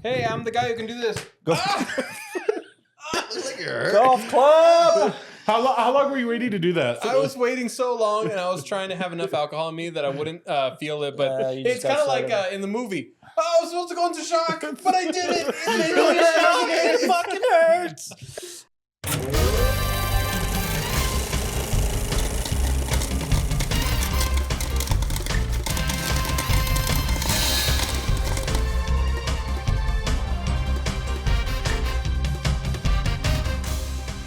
Hey, I'm the guy who can do this. Go. Looks like you're hurt. Golf club. How long were you waiting to do that? I was waiting so long, and I was trying to have enough alcohol in me that I wouldn't feel it. But you it's just got kind of like started. in the movie. Oh, I was supposed to go into shock, but I didn't. It really It fucking hurts.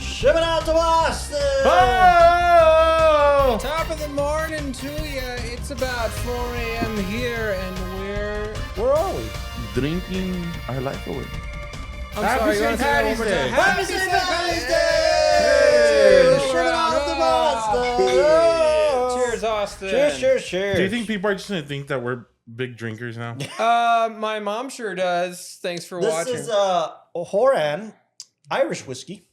Shipping out to Boston. Oh! Top of the morning to you. It's about 4 a.m. here, and Where are we? Drinking our life away. I'm Happy sorry, you St. want to say that one Patty's more Day. time? Happy St. Patty's Hey! Day! Shipping out to Boston. Cheers, Austin. Cheers, cheers, cheers. Do you think people are just gonna think that we're big drinkers now? My mom sure does. Thanks for watching. This is Horan Irish whiskey.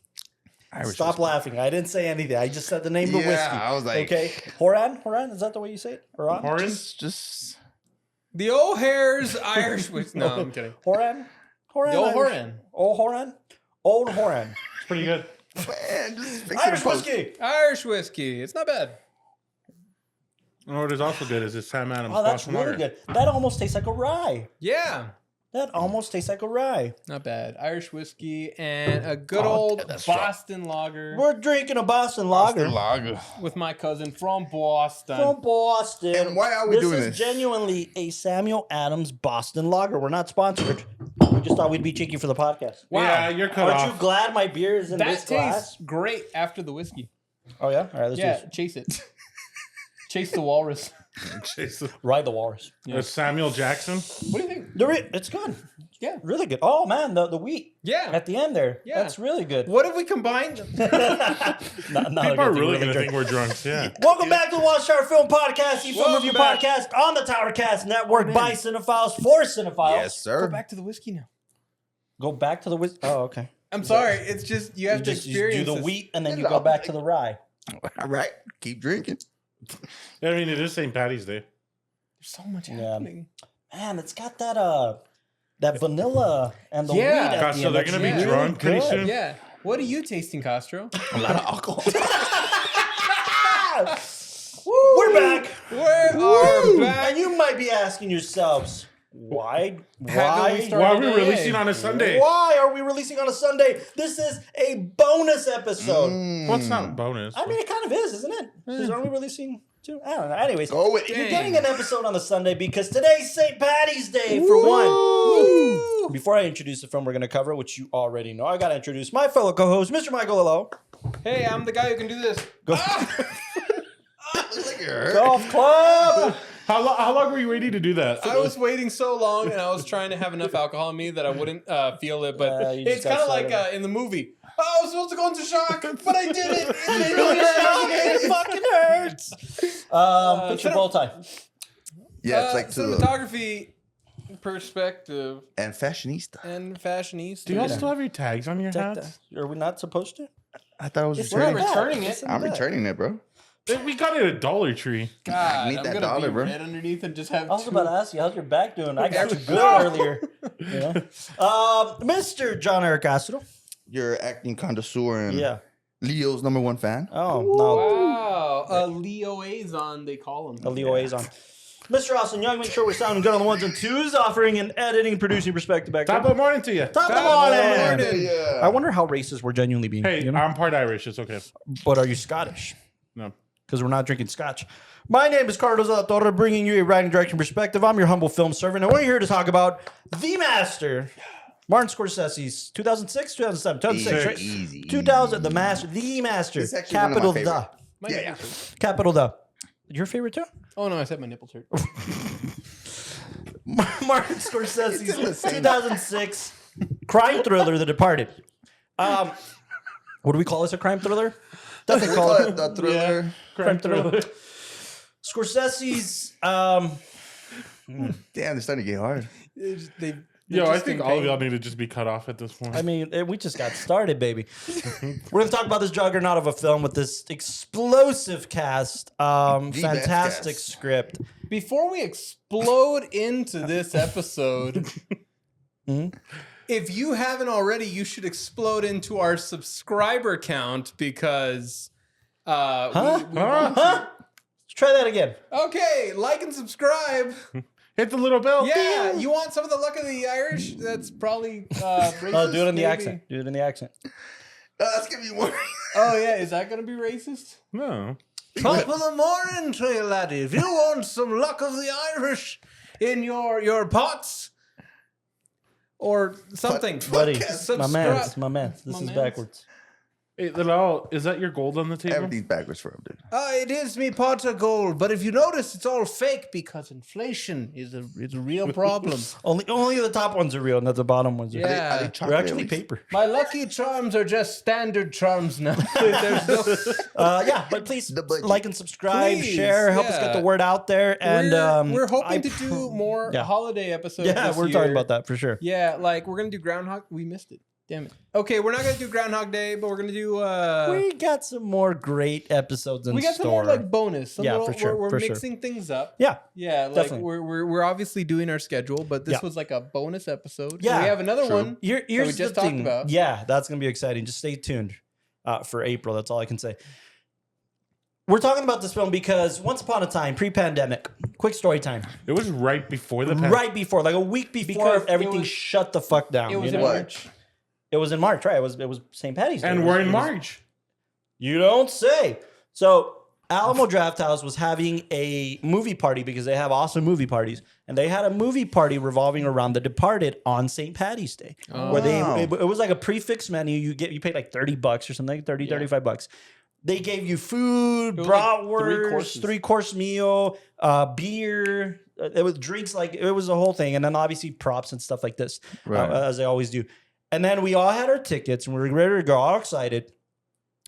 Irish Stop laughing. I didn't say anything. I just said the name of the Yeah, whiskey. I was like- okay. Horan? Is that the way you say it? Horan? Orange? Just The O'Hare's Irish whiskey. No, I'm kidding. Horan? The old Irish. Horan. Old Horan? Old Horan. It's pretty good. man, just fix Irish it post. whiskey. Irish whiskey. It's not bad. You know what is also good is this Sam Adams Oh, that's Boston really Lager. good. That almost tastes like a rye. Yeah. That almost tastes like a rye. Not bad. Irish whiskey and a good old that's strong. Boston lager We're drinking a Boston lager. Lager. with my cousin from Boston. From Boston. And why are we doing This this? is genuinely a Samuel Adams Boston lager. We're not sponsored. We just thought we'd be cheeky for the podcast. Wow. Yeah, you're cut Aren't you off. glad my beer is in That this tastes glass? great after the whiskey. Oh, yeah? All right, let's do Yeah, this. chase it. Chase the walrus. Jesus. Ride the walrus. Samuel Jackson. What do you think? It's good. Yeah. Really good. Oh, man, the wheat Yeah. at the end there. Yeah. That's really good. What if we combined? Not People are really gonna think we're drunks. Yeah. Welcome back to the WatchTower Film Podcast, the film Welcome review back. podcast on the TowerCast Network by Cinephiles for Cinephiles. Yes, sir. Go back to the whiskey now. Go back to the whiskey. Oh, okay. I'm sorry. It's just you have You to just experience do the this. wheat and then you Hello. go back to the rye. All right, keep drinking. I mean, it is St. Patty's Day. There's so much Yeah. happening. Man, it's got that vanilla and the Yeah. wheat at Gosh, the so end. they're It's gonna be really drunk pretty good. soon? Yeah. What are you tasting, Castro? A lot of alcohol. We're back. We're back. And you might be asking yourselves, why? Haven't we Why? started Why are we today? releasing on a Sunday? Why are we releasing on a Sunday? This is a bonus episode. Well, it's not a bonus. I mean, it kind of is, isn't it? Because aren't we releasing two? I don't know. Anyways, Go with you're it. getting an episode on a Sunday because today's St. Patty's Day for one. Before I introduce the film we're going to cover, which you already know, I got to introduce my fellow co-host, Mr. Michael Lillo. Hey, I'm the guy who can do this. Go. Looks like you're hurt. Golf club. How long were you waiting to do that? I was waiting so long, and I was trying to have enough alcohol in me that I wouldn't feel it. But you just it's got kind of like started. in the movie. Oh, I was supposed to go into shock, but I didn't. It really It fucking hurts. Put your bow tie. Yeah, it's like to the cinematography perspective and fashionista. and fashionista. Do y'all still have your tags on your hats? Are we not supposed to? I thought I was It's We're not returning. returning it. It's in I'm the back. returning it, bro. We got it at Dollar Tree. God, Need I'm that gonna dollar, be bro. red underneath and just have I was two. about to ask you, how's your back doing? I got you good No. earlier. Yeah. Mr. John Eric Castro. You're acting connoisseur and Yeah. Leo's #1 fan. Oh, no. Wow, a Leo-azon, they call him. A Leo is on. Mr. Austin Young, make sure we're sounding good on the ones and twos, offering an editing, producing perspective back Top of the morning to you. Top of the Top of the morning. morning. Yeah. I wonder how racist we're genuinely being. Hey, you know? I'm part Irish. It's okay. But are you Scottish? No. Because we're not drinking scotch. My name is Carlos de la Torre, bringing you a writing direction perspective. I'm your humble film servant, and we're here to talk about The Master. Martin Scorsese's 2006, 2007, 2006, right? Easy. 2000, The Master. It's actually one of my Capital favorite. My Yeah, nipples hurt. Capital the. Your favorite too? Oh no, I said my nipples hurt. Martin It's in the Scorsese's same- 2006 crime thriller, The Departed. What do we call this? A crime thriller? Definitely call it The thriller. crime thriller. Scorsese's. Damn, they're starting to get hard. Yo, I think all of y'all need to just be cut off at this point. I mean, we just got started, baby. We're going to talk about this juggernaut of a film with this explosive cast, best fantastic cast. script. Before we explode into this episode, If you haven't already, you should explode into our subscriber count because we want to. Let's try that again. Okay, like and subscribe. Hit the little bell. Yeah, Ding. you want some of the luck of the Irish? That's probably racist. Do it in the maybe. accent. Do it in the accent. That's gonna be more. Oh yeah, is that gonna be racist? No. Top of the morning to you, laddie. If you want some luck of the Irish in your pots or something, Buddy, Subscribe. my man. This My is mans. backwards. Hey, Lalo, is that your gold on the table? Everything's backwards for him, dude. It is me pot of gold, but if you notice, it's all fake because inflation is a real problem. Only the top ones are real, and the bottom ones are Yeah. Are they They're chocolate actually at least? paper. My lucky charms are just standard charms now. There's no, Yeah, but please The budget. like and subscribe, Please, share, help us yeah. get the word out there. And we're I hoping to pr- do more yeah. holiday episodes. Yeah, this we're year. talking about that for sure. Yeah, like we're gonna do Groundhog. We missed it. Damn it. Okay, we're not gonna do Groundhog Day, but we're gonna do. We got some more great episodes in We got some store. more like bonus. Some Yeah, little, for sure, We're for sure. mixing things up. Yeah, Yeah, like definitely. we're obviously doing our schedule, but this Yeah. was like a bonus episode. Yeah, we have another true. one. Here's we just the talked thing. about. Yeah, that's gonna be exciting. Just stay tuned for April. That's all I can say. We're talking about this film because once upon a time, pre-pandemic, quick story time. It was right before the pandemic. Right before, like a week before, Because it everything was- shut the fuck down. It was you in know? March. It was in March, right? It was St. Patty's Day. And It we're was- in it was- March. You don't say. So Alamo Draft House was having a movie party because they have awesome movie parties, and they had a movie party revolving around The Departed on St. Patty's Day, where wow. it was like a prefix menu. You paid like $30 or something, 30, $35. They gave you food, It was like bratwurst, 3-course meal, beer. It was drinks, like it was a whole thing, and then obviously props and stuff like this, Right. as they always do. And then we all had our tickets, and we were ready to go, all excited.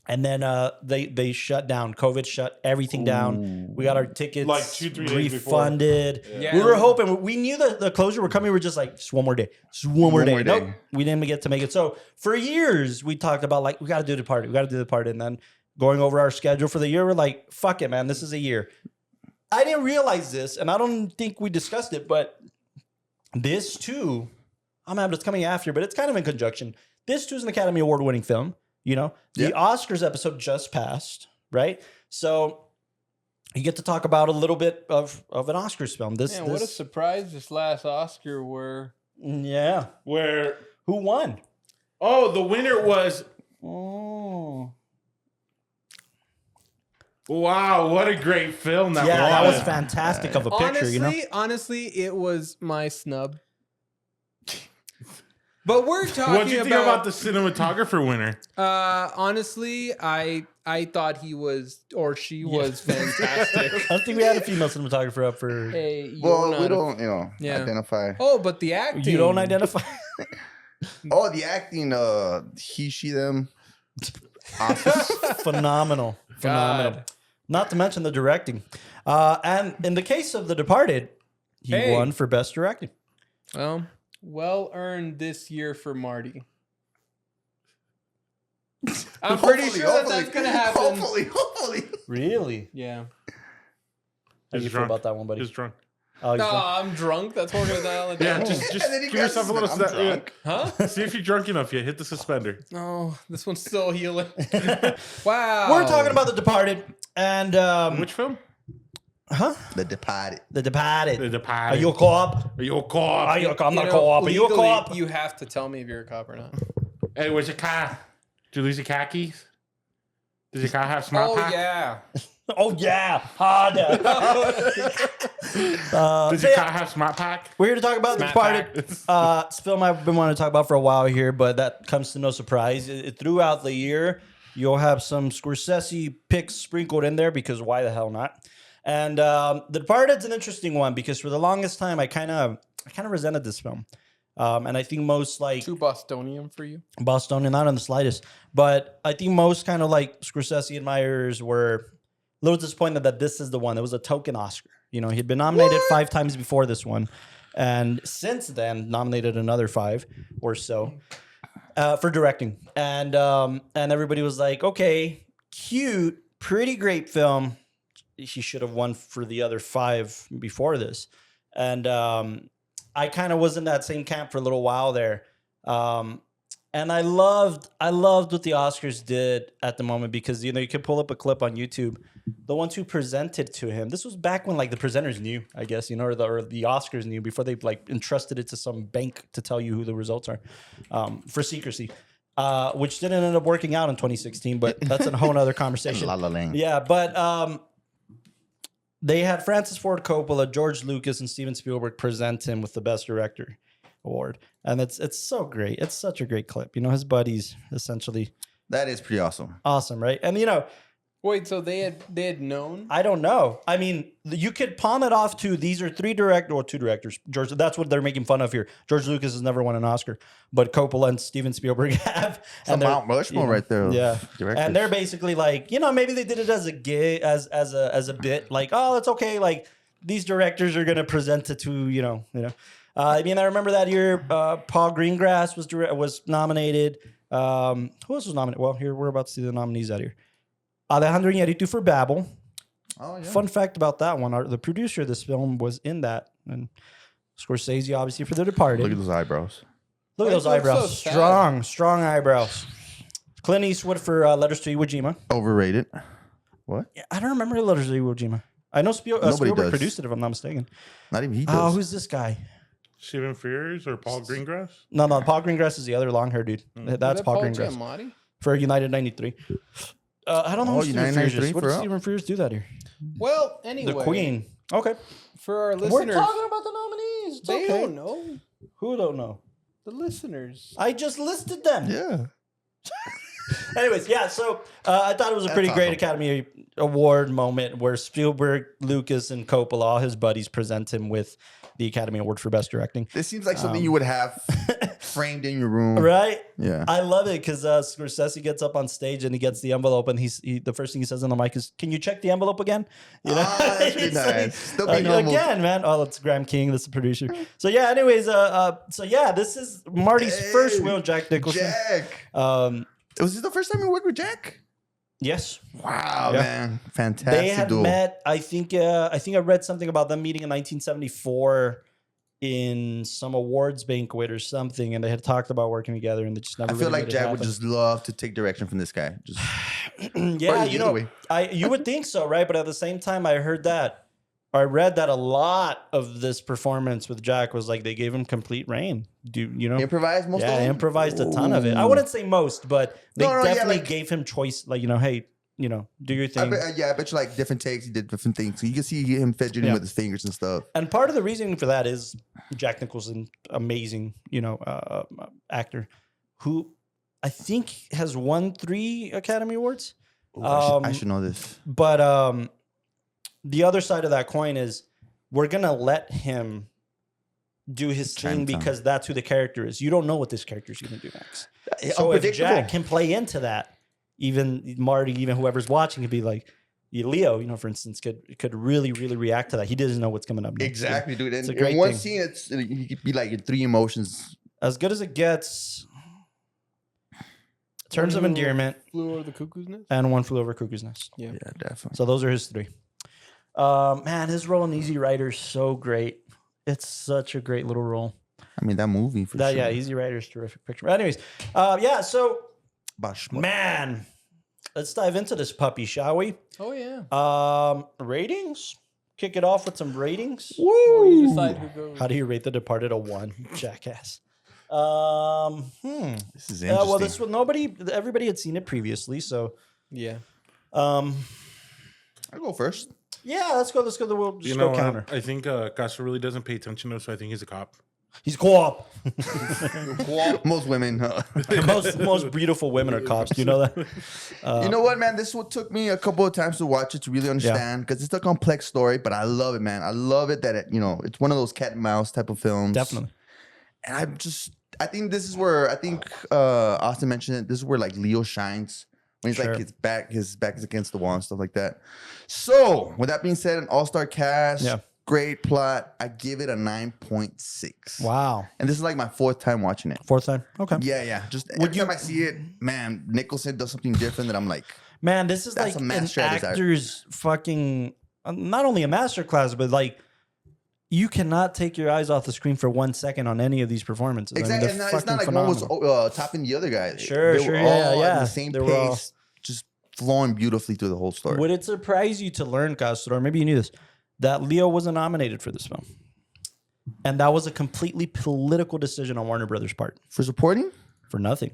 And then they shut down. COVID shut everything down. We got our tickets Like 2-3 days before. refunded. Yeah. We were hoping. We knew that the closure were coming. We were just like, just one more day. Just one more day. Nope. We didn't get to make it. So for years, we talked about like, we got to do the party. We got to do the party. And then going over our schedule for the year, we're like, fuck it, man. This is a year. I didn't realize this, and I don't think we discussed it, but this too, it's coming after, but it's kind of in conjunction. This too is an Academy Award winning film. You know, the Oscars episode just passed, right? So you get to talk about a little bit of an Oscars film. What a surprise this last Oscar were. Yeah. Where, Who won? oh, the winner was, Oh. wow, what a great film that Yeah, that was was. fantastic of a picture, you know? Honestly, it was my snub. But we're talking What'd you think about the cinematographer winner? honestly, I thought he was or she was fantastic. I don't think we had a female cinematographer up for. Hey, you're Well, not we a- don't, Yeah. identify. Oh, but the acting. You don't identify? Oh, the acting, he, she, them. Awesome. Phenomenal. Phenomenal. God. Not to mention the directing. And in the case of The Departed, he Hey. won for Best Directing. Well earned this year for Marty. I'm pretty sure that's gonna happen. Hopefully. Really? Yeah. How do you He's feel drunk. about that one, buddy? He's drunk. Oh, he's No, drunk. I'm drunk. That's what we're gonna dial it Yeah, down. just And then he give yourself a little grabs his- I'm step. drunk. Huh? See if you're drunk enough yet. Hit the suspender. No, this one's still healing. Wow. We're talking about The Departed. And, Which film? The Departed. The Departed. The Are Departed. you a co-op? Are you a cop? Are you a co-op? I'm not a co-op. Are you a legally, co-op? You have to tell me if you're a cop or not. Hey, where's your car? Did you lose your car keys? Does your car have smart Oh pack? yeah. Oh, yeah. Hard. Does your car have smart pack? We're here to talk about The Smart Departed. It's a film I've been wanting to talk about for a while here, but that comes to no surprise. Throughout the year, you'll have some Scorsese picks sprinkled in there because why the hell not? And The Departed's an interesting one because for the longest time, I kind of resented this film. And I think most like Too Bostonian for you. Bostonian, not on the slightest, but I think most kind of like Scorsese admirers were a little disappointed that this is the one. It was a token Oscar. You know, he'd been nominated 5 times before this one, and since then nominated another 5 or so for directing. And everybody was like, okay, cute, pretty great film. He should have won for the other 5 before this. And I kind of was in that same camp for a little while there. And I loved what the Oscars did at the moment because, you could pull up a clip on YouTube. The ones who presented to him, this was back when like the presenters knew, I guess, or the Oscars knew before they like entrusted it to some bank to tell you who the results are for secrecy, which didn't end up working out in 2016, but that's a whole nother conversation. La La Land. Yeah, but they had Francis Ford Coppola, George Lucas, and Steven Spielberg present him with the Best Director award, and it's so great. It's such a great clip. His buddies essentially. That is pretty awesome. Awesome, right? And Wait, so they had known? I don't know. I mean, you could palm it off to these are two directors. George, that's what they're making fun of here. George Lucas has never won an Oscar, but Coppola and Steven Spielberg have. Some Mount Rushmore right there. Yeah, Directors. and they're basically like, maybe they did it as a gig, as a bit, like, oh, it's okay. Like these directors are gonna present it to I remember that year, Paul Greengrass was nominated. Who else was nominated? Well, here we're about to see the nominees out here. Alejandro Iñárritu for Babel. Oh, yeah. Fun fact about that one: the producer of this film was in that, and Scorsese obviously for The Departed. Look at those eyebrows. Look at those Why is it eyebrows, so sad? strong eyebrows. Clint Eastwood for Letters to Iwo Jima. Overrated. What? Yeah, I don't remember Letters to Iwo Jima. I know Spielberg does. produced it, if I'm not mistaken. Not even he Oh, does. who's this guy? Stephen Frears or Paul Greengrass? No, Paul Greengrass is the other long hair dude. That's Paul Greengrass Giamatti? for United 93. I don't know Oh, who Stephen United Frears 93 is. What for did real? Stephen Frears do that here? Well, anyway. The Queen. Okay. For our We're listeners, talking about the nominees. It's they okay. don't know. Who don't know? The listeners. I just listed them. Yeah. Anyways, yeah. So I thought it was a pretty great Academy Award moment where Spielberg, Lucas, and Coppola, all his buddies, present him with the Academy Award for Best Directing. This seems like something you would have framed in your room. Right? Yeah. I love it because Scorsese gets up on stage and he gets the envelope, and the first thing he says on the mic is, "Can you check the envelope again?" That's really It's nice. Still be normal. again, man. Oh, it's Graham King. That's the producer. So yeah. Anyways, this is Marty's first win, Jack Nicholson. Jack. Was this the first time you worked with Jack? Yes. Wow, Yeah. man. Fantastic They had duel. met. I think I read something about them meeting in 1974 in some awards banquet or something, and they had talked about working together, and they just never. I feel really like made it Jack would happen. just love to take direction from this guy. Just Yeah, Or either way. you would think so, right? But at the same time, I read that a lot of this performance with Jack was like they gave him complete reign. improvise most of Yeah, them? improvised a ton of it. I Ooh. wouldn't say most, but they No, yeah, definitely like- gave him choice. Like, hey, do your I thing. bet you like different takes. He did different things. So you can see him fidgeting Yeah. with his fingers and stuff. And part of the reasoning for that is Jack Nicholson, amazing, actor, who I think has won 3 Academy Awards. Ooh, I should know this. But the other side of that coin is we're gonna let him do his thing Chinatown. because that's who the character is. You don't know what this character is gonna do next. So if Jack can play into that, even Marty, even whoever's watching, could be like Leo, for instance, could really, really react to that. He doesn't know what's coming up next. Exactly, dude. It's And a great in one thing. scene, he could be like in 3 emotions. As good as it gets. Terms of endearment Flew over the cuckoo's nest. and One Flew Over Cuckoo's Nest. Yeah, definitely. So those are his 3. Man, his role in Easy Rider is so great. It's such a great little role. I mean, that movie for sure. Yeah, Easy Rider is a terrific picture. But anyways, so man, let's dive into this puppy, shall we? Oh yeah. Ratings. Kick it off with some ratings. Or you decide who goes. How do you rate The Departed a 1, jackass? This is interesting. Well, this one everybody had seen it previously, so Yeah. I'll go first. yeah, let's go. We'll just You go know, counter. I think Castro really doesn't pay attention to, so I think he's a cop. He's co-op. Most women. most beautiful women are cops. Do you know that? You know what, man? This one took me a couple of times to watch it to really understand because it's a complex story, but I love it, man. I love it that it's one of those cat and mouse type of films. Definitely. And I think this is where Austin mentioned it. This is where like Leo shines when he's Sure. like his back is against the wall and stuff like that. So with that being said, an all-star cast, Yeah. great plot. I give it a 9.6. Wow. And this is like my 4th time watching it. 4th time. Okay. Yeah. Just every time I see it, man, Nicholson does something different that I'm like, Man, this is That's like a an master at his art. actor's fucking not only a masterclass, but like you cannot take your eyes off the screen for 1 second on any of these performances. Exactly. I mean, And they're it's not like fucking one phenomenal. was topping the other guy. Sure, They were yeah, all yeah. at the same They were all- pace, just flowing beautifully through the whole story. Would it surprise you to learn, Castro, or maybe you knew this, that Leo wasn't nominated for this film? And that was a completely political decision on Warner Brothers' part. For supporting? For nothing.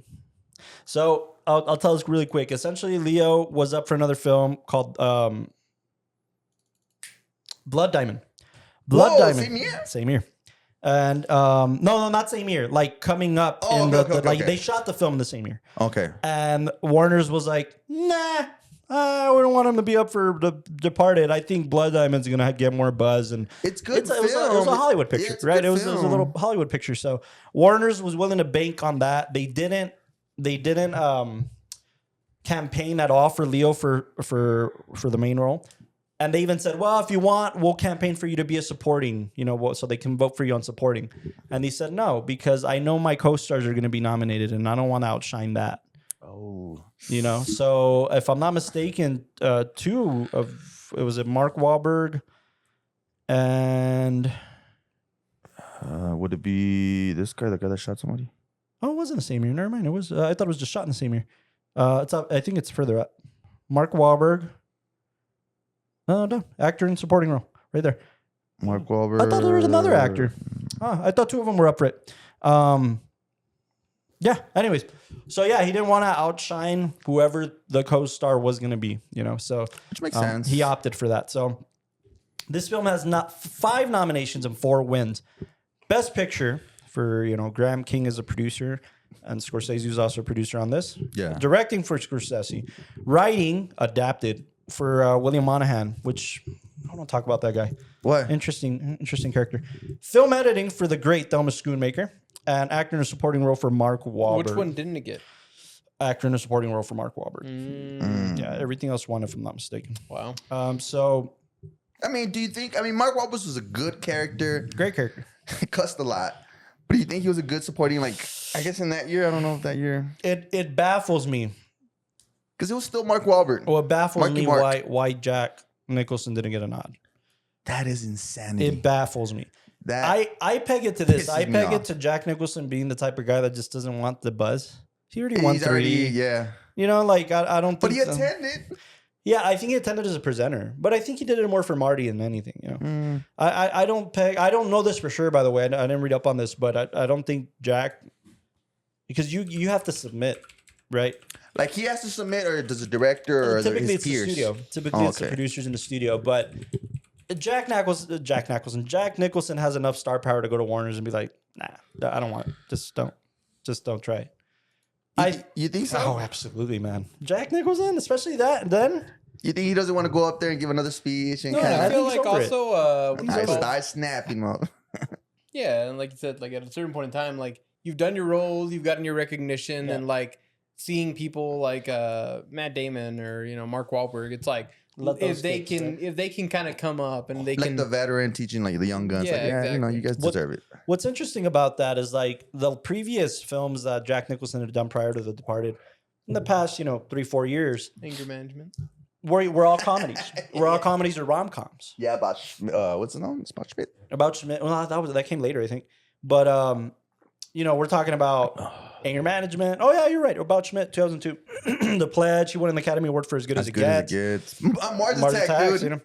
So I'll tell this really quick. Essentially, Leo was up for another film called Blood Diamond. Blood Whoa, Diamond. same year? Same year. And no, not same year. Like coming up Oh, in okay, like okay. they shot the film in the same year. Okay. And Warner's was like, nah, we don't want him to be up for The Departed. I think Blood Diamond's gonna get more buzz, and It's good. it was a Hollywood picture, Yeah, it's a right? good It was a film. little Hollywood picture. So Warner's was willing to bank on that. They didn't campaign at all for Leo for the main role. And they even said, well, if you want, we'll campaign for you to be a supporting, so they can vote for you on supporting. And he said, no, because I know my co-stars are going to be nominated and I don't want to outshine that. Oh. So if I'm not mistaken, was it Mark Wahlberg and... Would it be this guy, the guy that shot somebody? Oh, it wasn't the same year. Never mind. It was. I thought it was just shot in the same year. It's up. I think it's further up. Mark Wahlberg. No, actor in supporting role, right there. Mark Wahlberg. I thought there was another actor. I thought two of them were up for it. Yeah. Anyways, so yeah, he didn't want to outshine whoever the co-star was going to be. So Which makes sense. he opted for that. So this film has 5 nominations and 4 wins. Best Picture for Graham King is a producer, and Scorsese was also a producer on this. Yeah. Directing for Scorsese, writing adapted for William Monahan, which I don't want to talk about that guy. What? Interesting character. Film editing for the great Thelma Schoonmaker, and actor in a supporting role for Mark Wahlberg. Which one didn't it get? Actor in a supporting role for Mark Wahlberg. Yeah, everything else won, if I'm not mistaken. Wow. So I mean, do you think? I mean, Mark Wahlberg was a good character. great character. Cussed a lot. But do you think he was a good supporting? Like, I guess in that year, I don't know if that year, It baffles me. because it was still Mark Wahlberg. Well, it baffles Marky me Mark. why Jack Nicholson didn't get a nod. That is insanity. It baffles me. That I peg it to this. I pisses me peg it off. to Jack Nicholson being the type of guy that just doesn't want the buzz. He already won he's 3. already, yeah. I don't think. But he so. attended. Yeah, I think he attended as a presenter, but I think he did it more for Marty than anything. I don't peg. I don't know this for sure. By the way, I didn't read up on this, but I don't think Jack, because you have to submit, right? Like, he has to submit, or does the director or Typically, his it's the peers? studio. Typically, it's the Okay. producers in the studio. But Jack Nicholson has enough star power to go to Warner's and be like, nah, I don't want it. Just don't try it. You think so? Oh, absolutely, man. Jack Nicholson, especially that. Then You think he doesn't want to go up there and give another speech and No, kind I I of feel think he's like over it. also, what's it I called? start snapping up? Yeah, and like you said, like at a certain point in time, like you've done your roles, you've gotten your recognition, Yeah. and like seeing people like Matt Damon or Mark Wahlberg, it's like Let those if they kids, can if they can kind of come up and they Like can the veteran teaching like the young guns. Yeah, like, yeah, exactly. you guys What- deserve it. What's interesting about that is like the previous films that Jack Nicholson had done prior to The Departed, in the past 3-4 years, anger management. we're all comedies. We're all comedies or rom-coms. Yeah, about what's the name? Spot Schmidt. About Schmidt. Well, that came later, I think. But we're talking about anger management. Oh yeah, you're right. About Schmidt, 2002. The Pledge. He won an Academy Award for As Good as It Gets. Mars Mars Attack, Attacks, dude.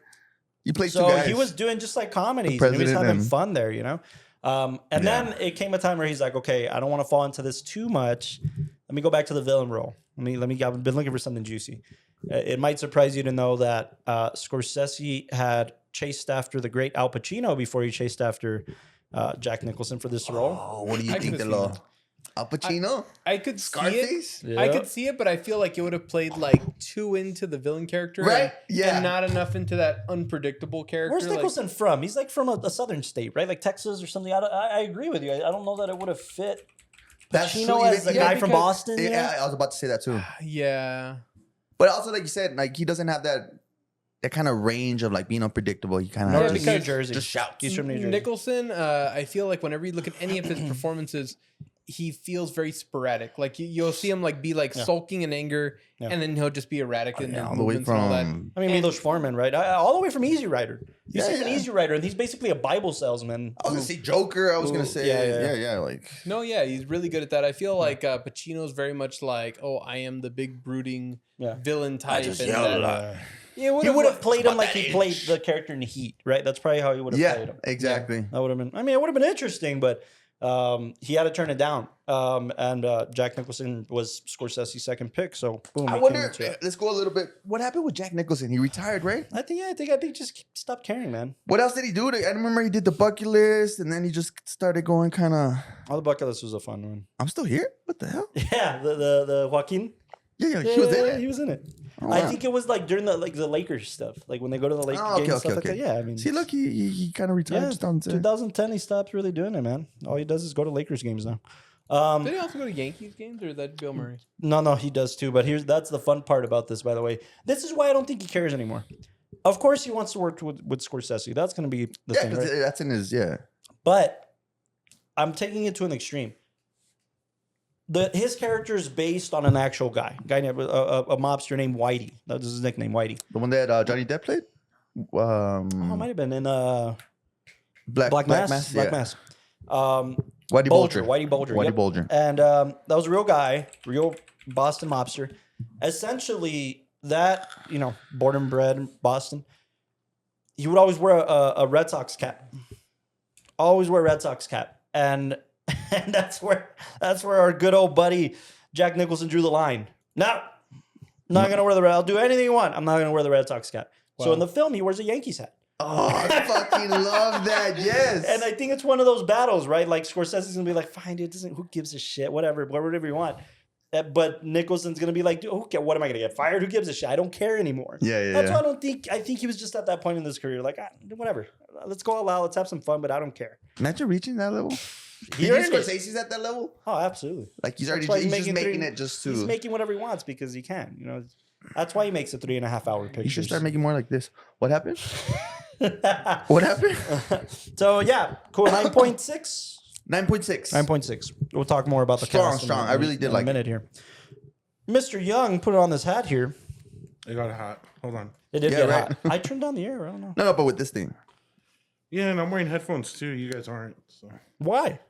You played two So guys. he was doing just like comedies. The And he was president having and- fun there, And then it came a time where he's like, okay, I don't want to fall into this too much. Let me go back to the villain role. I've been looking for something juicy. It might surprise you to know that Scorsese had chased after the great Al Pacino before he chased after Jack Nicholson for this role. Oh, what do you I think, could've seen Delo? that. Al Pacino? I could see Scarface? it. I could see it, but I feel like it would have played like too into the villain character, Right? And, Yeah. and not enough into that unpredictable character. Where's like- Nicholson from? He's like from a southern state, right? Like Texas or something. I agree with you. I don't know that it would have fit That's Pacino true, as even- a guy from because- Boston. Yeah, I was about to say that too. Yeah. But also, like you said, like he doesn't have that kind of range of like being unpredictable. He kind of North Yeah, New because- Jersey. just shouts. He's from New Jersey. Nicholson, I feel like whenever you look at any of his performances, he feels very sporadic. Like you'll see him like be like sulking in anger, Yeah. and then he'll just be erratic in his all the way movements and all that. from I mean, Milos Forman, right? All the way from Easy Rider. He's an easy writer, and he's basically a Bible salesman. I was gonna say Joker. I was gonna say yeah. Like No, yeah, he's really good at that. I feel like Pacino's very much like, oh, I am the big brooding villain type. just and yell a that- lot. He would have played him like he played the character in Heat, right? That's probably how he would have played him. Exactly. That would have been. I mean, it would have been interesting, but he had to turn it down. And Jack Nicholson was Scorsese's second pick, so boom. I he wonder. came into it. Let's go a little bit. What happened with Jack Nicholson? He retired, right? I think just stopped caring, man. What else did he do? I remember he did the bucket list, and then he just started going kind of. All the bucket list was a fun one. I'm still here. What the hell? Yeah, the Joaquin. Yeah, he was in it. He was in it. Oh, I wow. think it was like during the Lakers stuff, like when they go to the Lakers games and stuff like that. Yeah, I mean, See, look, he kind of retired. yeah, 2010. 2010 he stopped really doing it, man. All he does is go to Lakers games now. Did he also go to Yankees games, or is that Bill Murray? No, he does too. But that's the fun part about this, by the way. This is why I don't think he cares anymore. Of course, he wants to work with Scorsese. That's going to be the Yeah, thing, because right? that's in his But I'm taking it to an extreme. His character is based on an actual guy named a mobster named Whitey. That was his nickname, Whitey. The one that Johnny Depp played. Oh, it might have been in Black Mass. Black Yeah. Mass. Whitey Bulger. Whitey Bulger. Whitey Yep. Bulger. And that was a real guy, real Boston mobster. Essentially, that, born and bred in Boston, he would always wear a Red Sox cap. Always wear a Red Sox cap. And that's where our good old buddy Jack Nicholson drew the line. No, not gonna wear the Red. I'll do anything you want. I'm not gonna wear the Red Sox cap. So in the film, he wears a Yankees hat. Oh, I fucking love that. Yes. And I think it's one of those battles, right? Like Scorsese's gonna be like, fine, dude, who gives a shit? Whatever you want. But Nicholson's gonna be like, dude, what am I gonna get fired? Who gives a shit? I don't care anymore. Yeah. That's why I think he was just at that point in his career, like, whatever. Let's go all out. Let's have some fun, but I don't care. Imagine reaching that level. He You earned think it. Scorsese's at that level? Oh, absolutely. Like he's That's already why he's just making three- it just to. He's making whatever he wants because he can. That's why he makes a 3.5 hour picture. He should start making more like this. What happened? What happened? So yeah, cool. 9.6. 9.6. 9.6. We'll talk more about the Strong, cast in strong. a- I really did in like a minute here. Mr. Young put on this hat here. It got hot. Hold on. It did Yeah, get right. hot. I turned down the air. I don't know No, but with this thing. Yeah, and I'm wearing headphones too. You guys aren't. So why.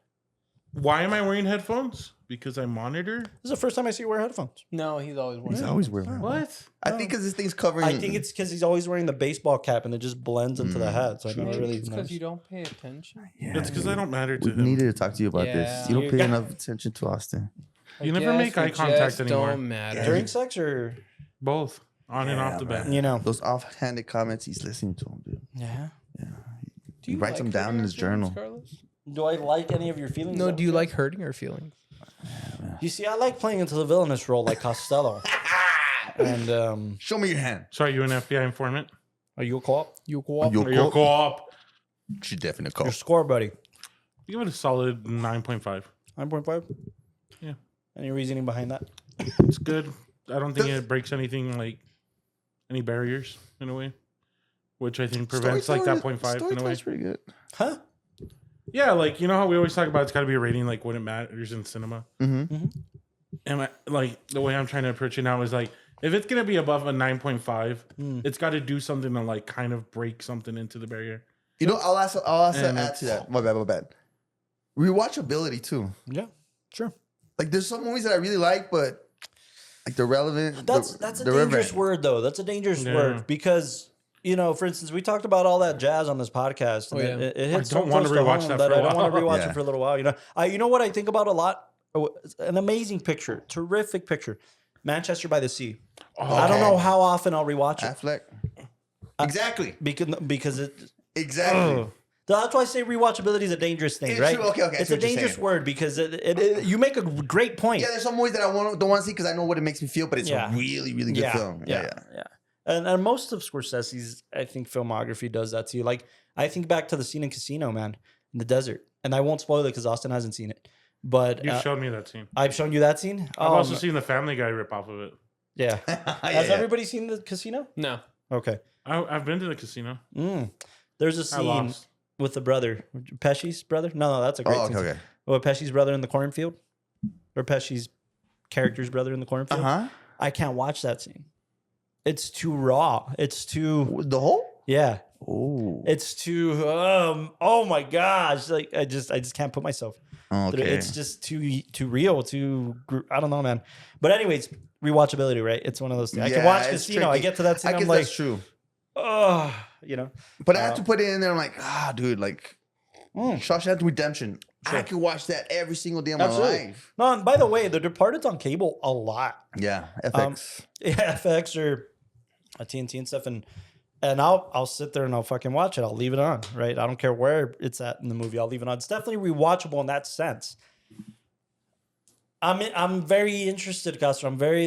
why am I wearing headphones? Because I monitor. This is the first time I see you wear headphones. No, he's always wearing. He's always wearing one. What? I think because this thing's covering. I think it's because he's always wearing the baseball cap and it just blends into the hat. So I never really It's because noticed. you don't pay attention. It's because I don't matter to We him. needed to talk to you about this. Yeah. You don't You pay got- enough attention to Austin. You never make eye contact anymore. Don't matter. During sex or Both on and off the bat. Those offhanded comments, he's listening to them, dude. Yeah. Do He writes them down in his journal. Do I like any of your feelings? No, though? do you like hurting our feelings? You see, I like playing into the villainous role like Costello. And Show me your hand. So are you an FBI informant? are you a co-op? You go up. You'll Are you a co-op? Should definitely call. Your score, buddy. Give it a solid 9.5. 9.5? Yeah. Any reasoning behind that? It's good. I don't think it breaks anything like any barriers in a way, which I think prevents like that 0.5 in a way. Storytelling's pretty good. Huh? Yeah, like you know how we always talk about it's got to be a rating like when it matters in cinema. Mm-hmm. And like the way I'm trying to approach it now is like if it's gonna be above a 9.5, it's got to do something to like kind of break something into the barrier. You know, I'll add And to that. My bad. Rewatchability too. Yeah, sure. Like there's some movies that I really like, but like they're relevant. That's a dangerous word, though. That's a dangerous word because, for instance, we talked about all that jazz on this podcast. And Oh, yeah. it hits I don't so want to close rewatch home that for a I don't want to while. rewatch it for a little while. You know what I think about a lot? An amazing picture, terrific picture. Manchester by the Sea. I don't know how often I'll rewatch it Affleck. Exactly. because it. Exactly. That's why I say rewatchability is a dangerous thing, It's right? true. Okay, I It's see a what you're dangerous saying. word because you make a great point. Yeah, there's some movies that I don't want to see because I know what it makes me feel, but it's Yeah. a really, really good film. Yeah. And most of Scorsese's, I think, filmography does that too. Like, I think back to the scene in Casino, man, in the desert. And I won't spoil it because Austin hasn't seen it. But You showed me that scene. I've shown you that scene. I've also seen the Family Guy rip off of it. Yeah. Has everybody seen the Casino? No. Okay. I've been to the casino. There's a I scene lost. with the brother. Pesci's brother? No, that's a great Oh, scene. okay. Well, Pesci's brother in the cornfield? Or Pesci's character's brother in the cornfield? Uh-huh. I can't watch that scene. It's too raw. It's too... The whole? Yeah. Oh. It's too. Oh my gosh! Like I just can't put myself. Okay. It's just too real. I don't know, man. But anyways, rewatchability, right? It's one of those things. I can watch it's Casino. I tricky. get to that scene. I guess I'm like, that's true. oh, But I have to put it in there. I'm like, dude, like Shawshank Redemption. I could watch that every single day of my Absolutely. life. No, and by the way, The Departed's on cable a lot. Yeah, FX. Yeah, FX or TNT and stuff, and I'll sit there and I'll fucking watch it. I'll leave it on, right? I don't care where it's at in the movie. I'll leave it on. It's definitely rewatchable in that sense. I'm very interested, Costa. I'm very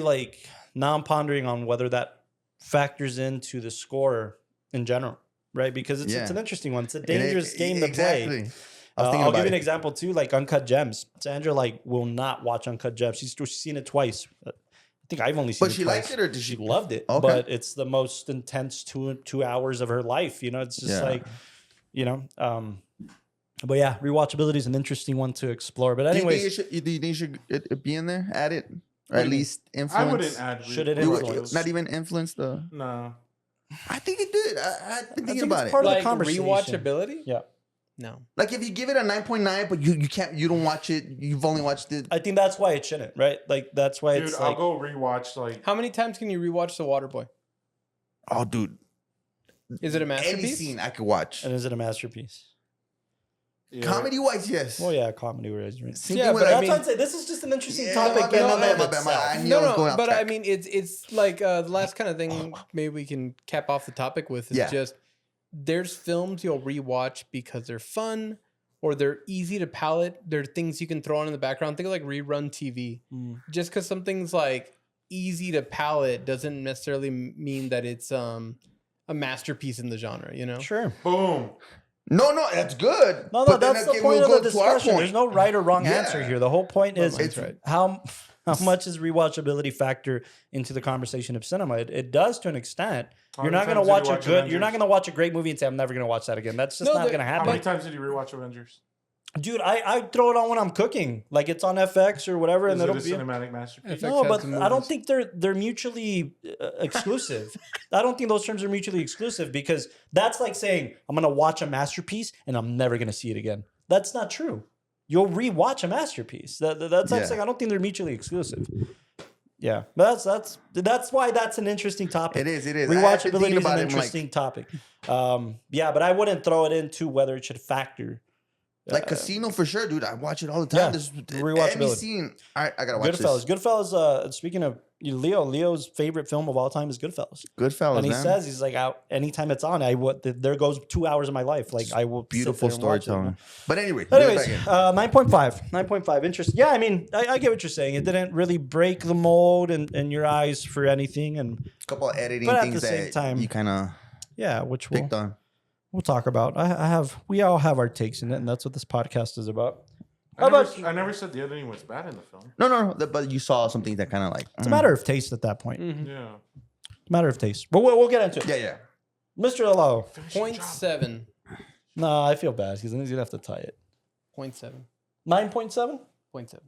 now I'm pondering on whether that factors into the score in general, right? Because it's an interesting one. It's a dangerous game to play. I'll give you an example too, like Uncut Gems. Sandra will not watch Uncut Gems. She's seen it twice. I think I've only seen it twice. But she liked it, or did she loved it? Okay. But it's the most intense 2 hours of her life. It's just but yeah, rewatchability is an interesting one to explore. But anyways, do you think it should be in there? Add it, or at least influence? I wouldn't add. Should it influence? Not even influence the. No. I think it did. I've been thinking about it. Part of the Like conversation. rewatchability? Yeah. No. Like if you give it a 9.9, but you don't watch it. You've only watched it. I think that's why it shouldn't, right? Like that's why Dude, it's I'll go rewatch How many times can you rewatch The Waterboy? Oh, dude. Is it a Any masterpiece? scene I could watch. And is it a masterpiece? Yeah. Comedy wise, yes. Well, yeah, comedy wise, right? Same Yeah, thing but with, That's I mean- what I'd say. This is just an interesting Yeah, topic. my bad, in my and bad, of my bad, itself. I knew I was going off but track. I mean, it's like the last kind of thing maybe we can cap off the topic with is just there's films you'll rewatch because they're fun or they're easy to palate. They're things you can throw on in the background. Think of like rerun TV. Just because something's like easy to palate doesn't necessarily mean that it's a masterpiece in the genre. Sure. Boom. No, that's good. No, But then that's the again, point we'll of the go to our discussion. point. There's no right or wrong Yeah. answer here. The whole point is mine's right. how much is rewatchability factor into the conversation of cinema? It does to an extent. You're not going to watch a good. You're not going to watch a great movie and say I'm never going to watch that again. That's just not going to How happen. many times did you rewatch Avengers? Dude, I throw it on when I'm cooking. Like it's on FX or whatever, Is and it it'll a be. cinematic masterpiece? FX No, has but some I don't movies. think they're mutually exclusive. I don't think those terms are mutually exclusive because that's like saying I'm going to watch a masterpiece and I'm never going to see it again. That's not true. You'll rewatch a masterpiece. That's like saying I don't think they're mutually exclusive. Yeah, but that's why that's an interesting topic. It is. I have been thinking Rewatchability is about an it, I'm interesting topic. Yeah, but I wouldn't throw it into whether it should factor. Like Casino for sure, dude. I watch it all the time. Yeah, There's rewatchability. any scene. All right, I gotta watch Goodfellas. this. Goodfellas. Speaking of Leo's favorite film of all time is Goodfellas. Goodfellas, And he man. says he's like, out anytime it's on, there goes 2 hours of my life. Like I will Beautiful sit there and watch it. storytelling. But anyway, Anyways, 9.5. 9.5. Interesting. Yeah, I mean, I get what you're saying. It didn't really break the mold in your eyes for anything, and a couple of editing but at things the same that time- you kind of yeah, which picked on. we'll talk about. We all have our takes in it, and that's what this podcast is about. I never said the editing was bad in the film. No. But you saw something that kind of like. It's a matter of taste at that point. Yeah. It's a matter of taste. But we'll get into it. Yeah. Mr. Lalo. 0.7. No, I feel bad because then he's gonna have to tie it. 0.7. 9.7. 0.7.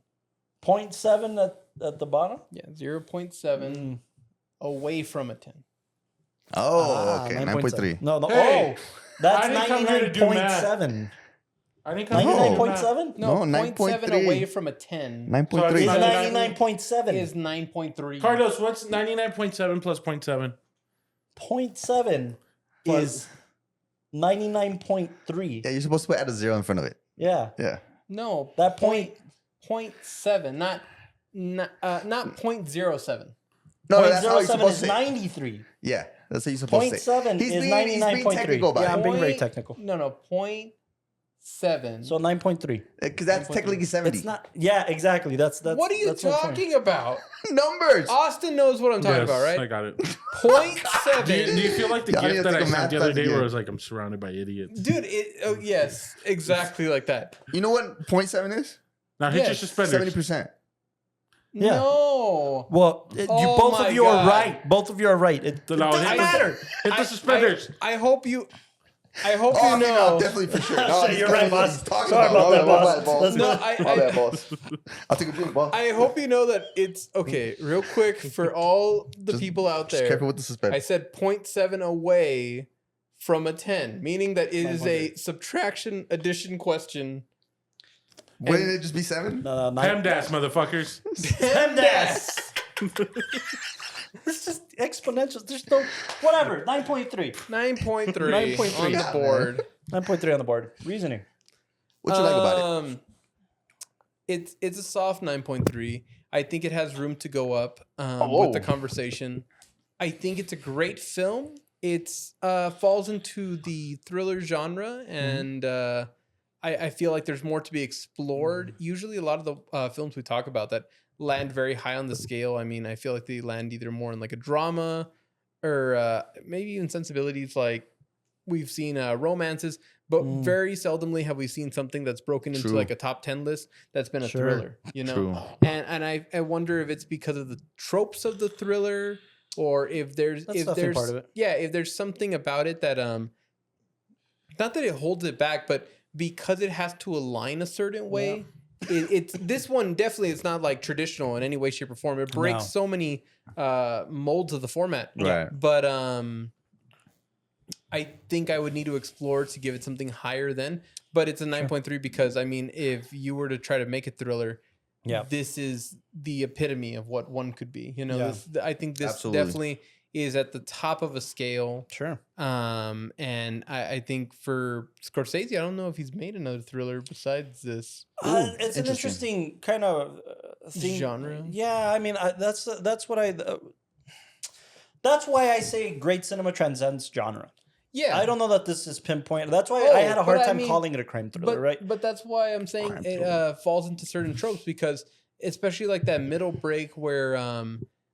0.7 at the bottom. Yeah, 0.7 away from a 10. Oh, okay. 9.3. No. Hey, oh, that's I didn't come here to do math. 99.7. I didn't come here to do math. 99.7? No, No, 0.7 9.3. away from a 10 Is 9.3. 99.7. is 9.3. Carlos, what's 99.7 plus 0.7? 0.7 is 99.3. Yeah, you're supposed to add a 0 in front of it. Yeah. Yeah. No, That point. 0.7, not 0.07. No, that's how you're 0.07 supposed is to. 93. Yeah, that's how you're supposed to say. 0.7 He's is being 99.3. technical about Yeah, I'm it. being very technical. No, 0.7. So 9.3. Because that's technically 70. It's not. Yeah, exactly. That's what are you that's my point. talking about? Numbers. Austin knows what I'm talking Yes, about, right? I got it. 0.7. Do you feel like the Y'all need gift to that I take a sent math the other class day again. where I was like, I'm surrounded by idiots? Dude, yes, exactly like that. You know what 0.7 is? Now hit your Yes, suspenders. 70%. Yeah. No. Well, Oh both my of you are God. right. Both of you are right. It No, doesn't hit the- matter. Hit the suspenders. I hope you Oh, you okay, know. no, definitely for sure. So No, you're that's right, what boss. he's talking Sorry about that, My boss. bad, boss. Let's No, My bad, boss. I'll take a drink, boss. I hope you know that it's okay. Real quick for all the people out Just there. careful with the I suspense. said 0.7 away from a 10, meaning that it is a subtraction addition question. Wouldn't it just be 7? PEMDAS, motherfuckers. PEMDAS. It's just exponential. There's no whatever. 9.3. 9.3 9.3 on the board. 9.3 on the board. Reasoning. What you like about it? It's a soft 9.3. I think it has room to go up with the conversation. I think it's a great film. It's falls into the thriller genre, and I feel like there's more to be explored. Usually, a lot of the films we talk about that land very high on the scale. I mean, I feel like they land either more in like a drama or maybe even sensibilities like we've seen romances, but very seldomly have we seen something that's broken into like a top 10 list that's been a thriller, you know? True. And I wonder if it's because of the tropes of the thriller or if there's part of it. if there's something about it that not that it holds it back, but because it has to align a certain way. It's this one definitely is not like traditional in any way, shape, or form. It breaks so many molds of the format. Right. But I think I would need to explore to give it something higher then. But it's a 9.3 because I mean, if you were to try to make a thriller, this is the epitome of what one could be. You know, I think this definitely is at the top of a scale. Sure. And I think for Scorsese, I don't know if he's made another thriller besides this. It's an interesting kind of thing. Genre. Yeah, I mean, that's why I say great cinema transcends genre. Yeah. I don't know that this is pinpoint. That's why I had a hard time calling it a crime thriller, right? But that's why I'm saying it falls into certain tropes because especially like that middle break where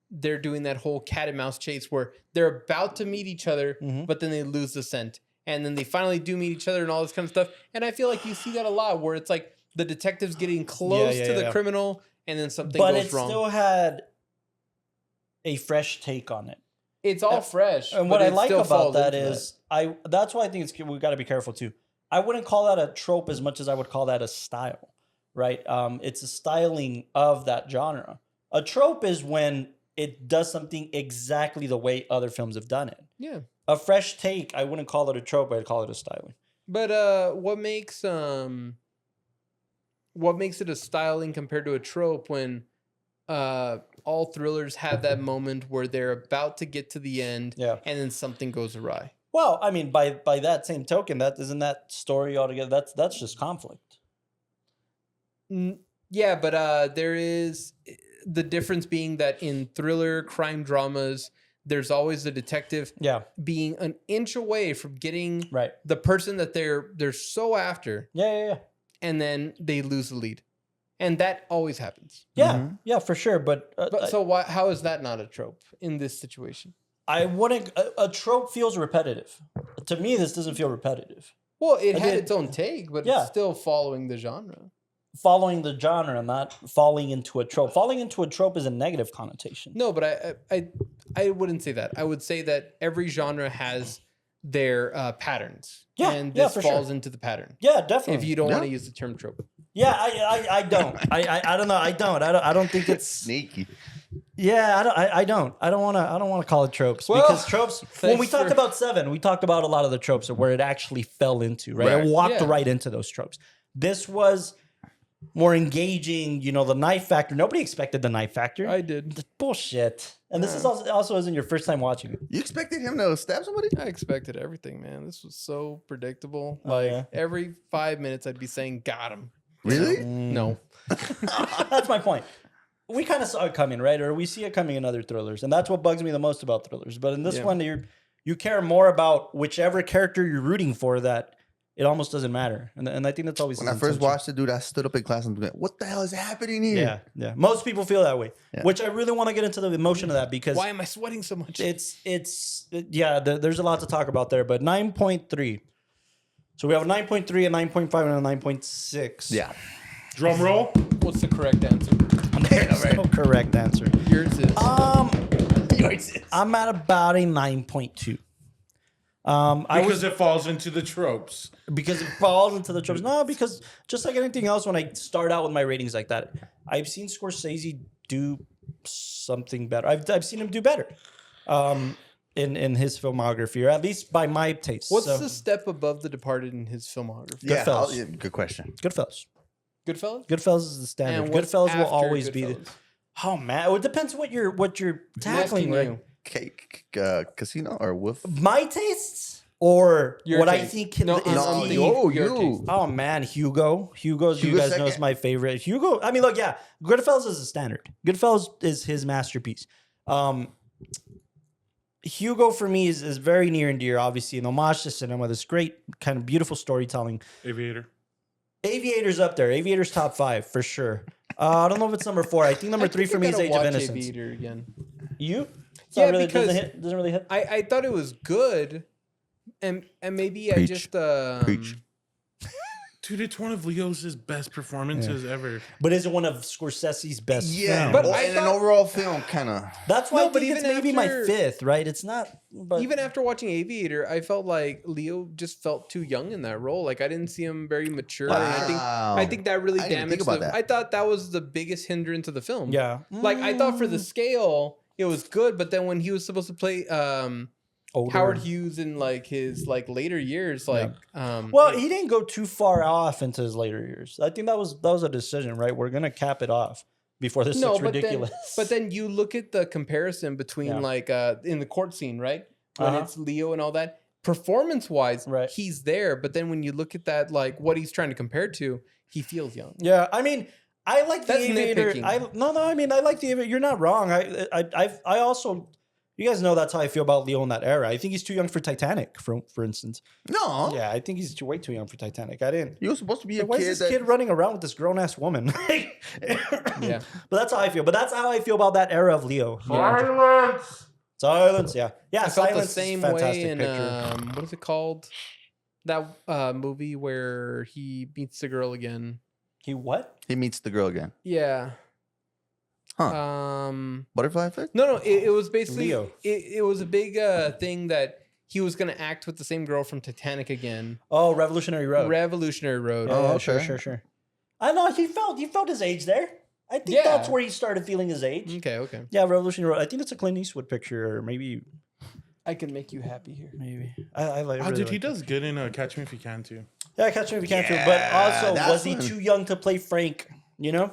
they're doing that whole cat and mouse chase where they're about to meet each other, but then they lose the scent. And then they finally do meet each other and all this kind of stuff. And I feel like you see that a lot where it's like the detective's getting close to the criminal and then something goes wrong. But it still had a fresh take on it. It's all fresh. And what I like about that is that's why I think we got to be careful too. I wouldn't call that a trope as much as I would call that a style, right? It's a styling of that genre. A trope is when it does something exactly the way other films have done it. Yeah. A fresh take, I wouldn't call it a trope, I'd call it a styling. But what makes it a styling compared to a trope when all thrillers have that moment where they're about to get to the end and then something goes awry? Well, I mean, by that same token, that isn't that story altogether. That's just conflict. Yeah, but there is the difference being that in thriller crime dramas, there's always the detective being an inch away from getting the person that they're so after. Yeah. And then they lose the lead. And that always happens. Yeah, yeah, for sure. But so how is that not a trope in this situation? I wouldn't. A trope feels repetitive. To me, this doesn't feel repetitive. Well, it had its own take, but it's still following the genre. Following the genre, not falling into a trope. Falling into a trope is a negative connotation. No, but I wouldn't say that. I would say that every genre has their patterns. Yeah, and this falls into the pattern. Yeah, definitely. If you don't want to use the term trope. Yeah, I don't. I don't know. I don't think it's sneaky. Yeah, I don't want to call it tropes because tropes. When we talked about Seven, we talked about a lot of the tropes of where it actually fell into. Right, it walked right into those tropes. This was more engaging. You know, the knife factor. Nobody expected the knife factor. I did. Bullshit. And this is also isn't your first time watching it. You expected him to stab somebody? I expected everything, man. This was so predictable. Every 5 minutes, I'd be saying, "Got him." Really? No. That's my point. We kind of saw it coming, right? Or we see it coming in other thrillers. And that's what bugs me the most about thrillers. But in this one, you care more about whichever character you're rooting for that it almost doesn't matter. And I think that's always when I first watched it, dude, I stood up in class and was like, what the hell is happening here? Yeah. Most people feel that way, which I really want to get into the emotion of that because... Why am I sweating so much? There's a lot to talk about there, but 9.3. So we have a 9.3, a 9.5, and a 9.6. Yeah. Drum roll. What's the correct answer? There's no correct answer. Yours is. Yours is. I'm at about a 9.2. Because it falls into the tropes. Because it falls into the tropes. No, because just like anything else, when I start out with my ratings like that, I've seen Scorsese do something better. I've seen him do better. in his filmography, or at least by my taste. What's So, the step above The Departed in his filmography? Yeah, Goodfellas. good question. Goodfellas. Goodfellas? Goodfellas is the standard. And what's Goodfellas will after always be the. Goodfellas? Oh man, it depends what you're tackling. Asking Right? you. Casino or Wolf? My tastes or Your what I taste. think No, is I'm the- thinking your taste. Oh man, Hugo. Hugo's you Hugo's guys know is second? my favorite. Hugo. I mean, look, yeah, Goodfellas is a standard. Goodfellas is his masterpiece. Hugo for me is very near and dear. Obviously, an homage to cinema. This great kind of beautiful storytelling. Aviator. Aviator's up there. Aviator's top 5 for sure. I don't know if it's number 4. I think number 3 for me is Age of Innocence. Aviator again. You? It's Yeah, not really, because doesn't really hit. I thought it was good, and maybe I Preach. just Preach. Dude, it's one of Leo's best performances ever. But is it one of Scorsese's best? Yeah, films? But but I in an thought- overall film, kind of. That's why No, I but think it's even maybe my after- 5th, right? It's not. But even after watching Aviator, I felt like Leo just felt too young in that role. Like I didn't see him very mature. And I think that really I didn't even think damaged about the, that. I thought that was the biggest hindrance of the film. yeah, Like I thought for the scale it was good, but then when he was supposed to play Older. Howard Hughes in like his like later years, like Well, he didn't go too far off into his later years. I think that was a decision, right? We're gonna cap it off before this looks ridiculous. But then you look at the comparison between Yeah. like in the court scene, right? When Uh-huh. it's Leo and all that. Performance wise, Right. he's there. But then when you look at that, like what he's trying to compare to, he feels young. Yeah, I mean, I like the That's Aviator. nitpicking. No. I mean, I like the Aviator. You're not wrong. I also, you guys know that's how I feel about Leo in that era. I think he's too young for Titanic, for instance. No. Yeah, I think he's way too young for Titanic. I didn't. He was supposed to be a Why is kid. this kid running around with this grown ass woman? Yeah. But that's how I feel. But that's how I feel about that era of Leo. Silence. Yeah. Yeah. I felt Silence. the same is a fantastic way in picture. what is it called? That movie where he meets the girl again. He what? He meets the girl again. Yeah. Huh. Butterfly effect? No, it was basically Leo. it was a big thing that he was gonna act with the same girl from Titanic again. Oh, Revolutionary Road. Revolutionary Road. Yeah, Oh, yeah, sure, okay. sure. I know he felt his age there. I think Yeah. that's where he started feeling his age. Okay. Yeah, Revolutionary Road. I think that's a Clint Eastwood picture, or maybe. I can make you happy here. I like. Oh, really dude, he like does good in Catch Me If You Can too. Yeah, Catch Me If You Can too. But Yeah, also, that was he one. too young to play Frank? You know?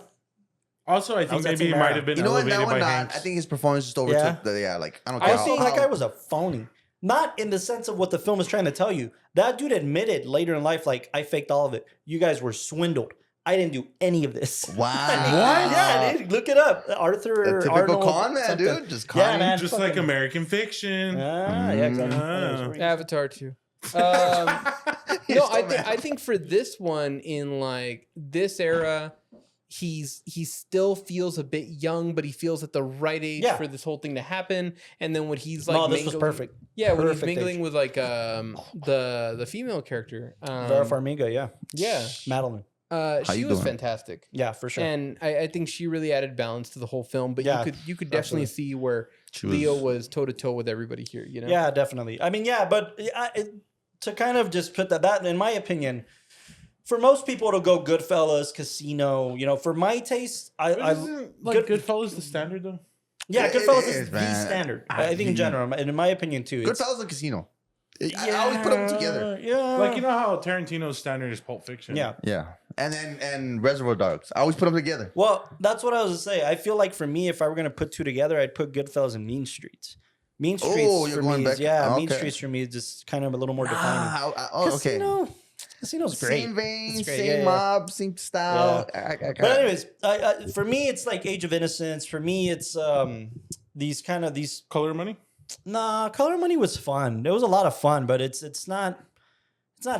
Also, I think was that maybe he same might era. have been You know what? That elevated one by not. Hanks. I think his performance just overtook the like I don't I care. was saying that guy was a phony. Not in the sense of what the film is trying to tell you. That dude admitted later in life, like, I faked all of it. You guys were swindled. I didn't do any of this. Wow. Yeah, dude, look it up. Arthur A typical Arnold, con man, something. dude. Just con. Yeah, man. Just like American Fiction. Ah, yeah, exactly. Mm. Avatar too. You're No, so mad. I think for this one in like this era, he still feels a bit young, but he feels at the right age Yeah. for this whole thing to happen. And then when he's like, No, this was perfect. Yeah, when he's Perfect mingling age. with like the female character, Vera Farmiga, yeah. yeah, Madeline. she you was doing? fantastic. Yeah, for sure. And I think she really added balance to the whole film. But Yeah, you could definitely see where Leo was toe to toe with everybody here. You know? Yeah, definitely. I mean, yeah, but to kind of just put that in my opinion, for most people it'll go Goodfellas, Casino. You know, for my taste, Isn't, like Goodfellas the standard though? yeah, It Goodfellas is, is the man. standard. I think in general, and in my opinion too. it's- Goodfellas and Casino. I always put them together. Yeah, Like you know how Tarantino's standard is Pulp Fiction. yeah. Yeah, and Reservoir Dogs. I always put them together. Well, that's what I was gonna say. I feel like for me, if I were gonna put two together, I'd put Goodfellas and Mean Streets. Mean Streets you're for going me is back- Mean okay. Streets for me is just kind of a little more defining. Okay. Casino's great. Same vein, It's great, same yeah, yeah. mob, same style. But anyways, for me, it's like Age of Innocence. For me, it's these Color Money. Nah, Color Money was fun. It was a lot of fun, but it's not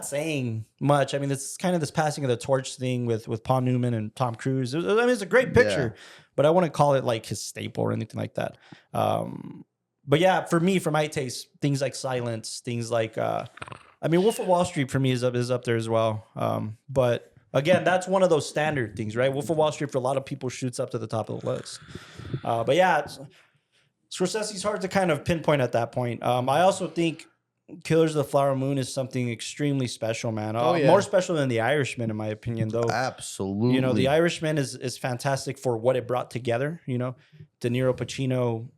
saying much. I mean, it's kind of this passing of the torch thing with Paul Newman and Tom Cruise. It's a great picture, but I wouldn't call it like his staple or anything like that. But yeah, for me, for my taste, things like Silence, things like Wolf of Wall Street for me is up there as well. But again, that's one of those standard things, right? Wolf of Wall Street for a lot of people shoots up to the top of the list. But yeah, Scorsese's hard to kind of pinpoint at that point. I also think Killers of the Flower Moon is something extremely special, man. Yeah. More special than The Irishman, in my opinion, though. Absolutely. You know, The Irishman is fantastic for what it brought together. You know, De Niro, Pacino,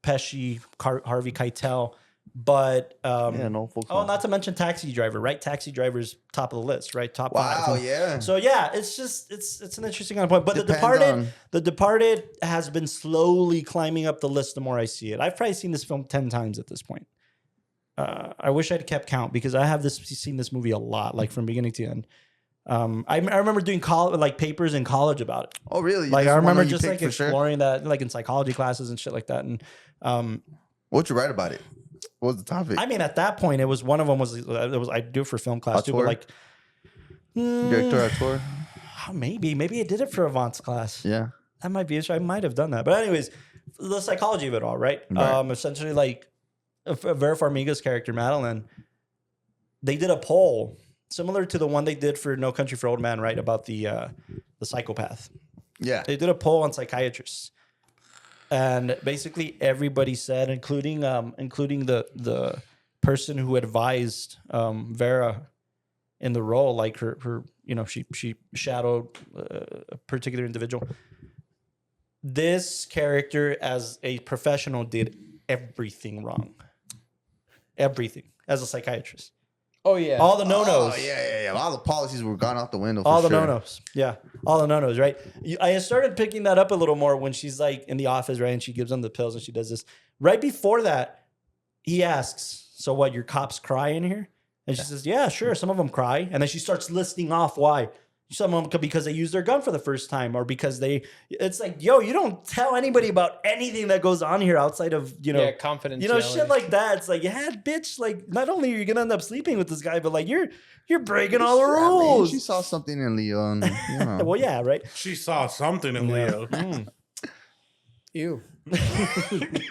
Pesci, Harvey Keitel. But no full. not to mention Taxi Driver, right? Taxi Driver's top of the list, right? Top 5. Wow, yeah. So yeah, it's just it's an interesting kind of point. But Depends The Departed has been slowly climbing up the list the more I see it. I've probably seen this film 10 times at this point. I wish I'd kept count because I have seen this movie a lot, like from beginning to end. I remember doing papers in college about it. Oh, really? Like I remember just like exploring that, like in psychology classes and shit like that. And what'd you write about it? What was the topic? I mean, at that point, it was one of them was I do it for film class too, but like director auteur. Maybe I did it for Avant's class. Yeah, that might be interesting. I might have done that, but anyways, the psychology of it all, right? Essentially, like Vera Farmiga's character Madeline, they did a poll similar to the one they did for No Country for Old Men, right? About the psychopath. Yeah, they did a poll on psychiatrists. And basically everybody said, including the person who advised Vera in the role, like her she shadowed a particular individual. This character as a professional did everything wrong. Everything as a psychiatrist. Oh yeah, all the no-nos. Oh yeah. All the policies were gone out the window. All the no-nos. Yeah, all the no-nos. Right. I started picking that up a little more when she's like in the office, right, and she gives them the pills and she does this. Right before that, he asks, "So what? Your cops cry in here?" And she says, "Yeah, sure. Some of them cry." And then she starts listing off why. Some of them because they use their gun for the first time, or because it's like, yo, you don't tell anybody about anything that goes on here outside of, confidentiality. Shit like that. It's like, yeah, bitch, like not only are you gonna end up sleeping with this guy, but like you're breaking all the rules. I mean, she saw something in Leo, and, well, yeah, right. She saw something in Leo. Ew.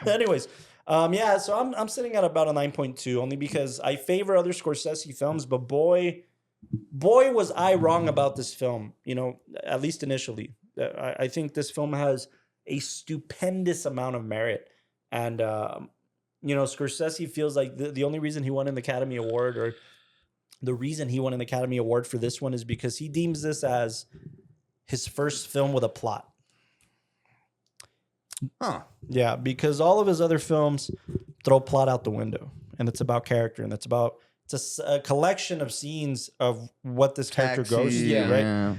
Anyways, so I'm sitting at about a 9.2, only because I favor other Scorsese films, but boy, was I wrong about this film, at least initially. I think this film has a stupendous amount of merit. And, Scorsese feels like the only reason he won an Academy Award, or the reason he won an Academy Award for this one, is because he deems this as his first film with a plot. Huh. Yeah, because all of his other films throw plot out the window. And it's about character, and it's a collection of scenes of what this character goes through, right? Yeah.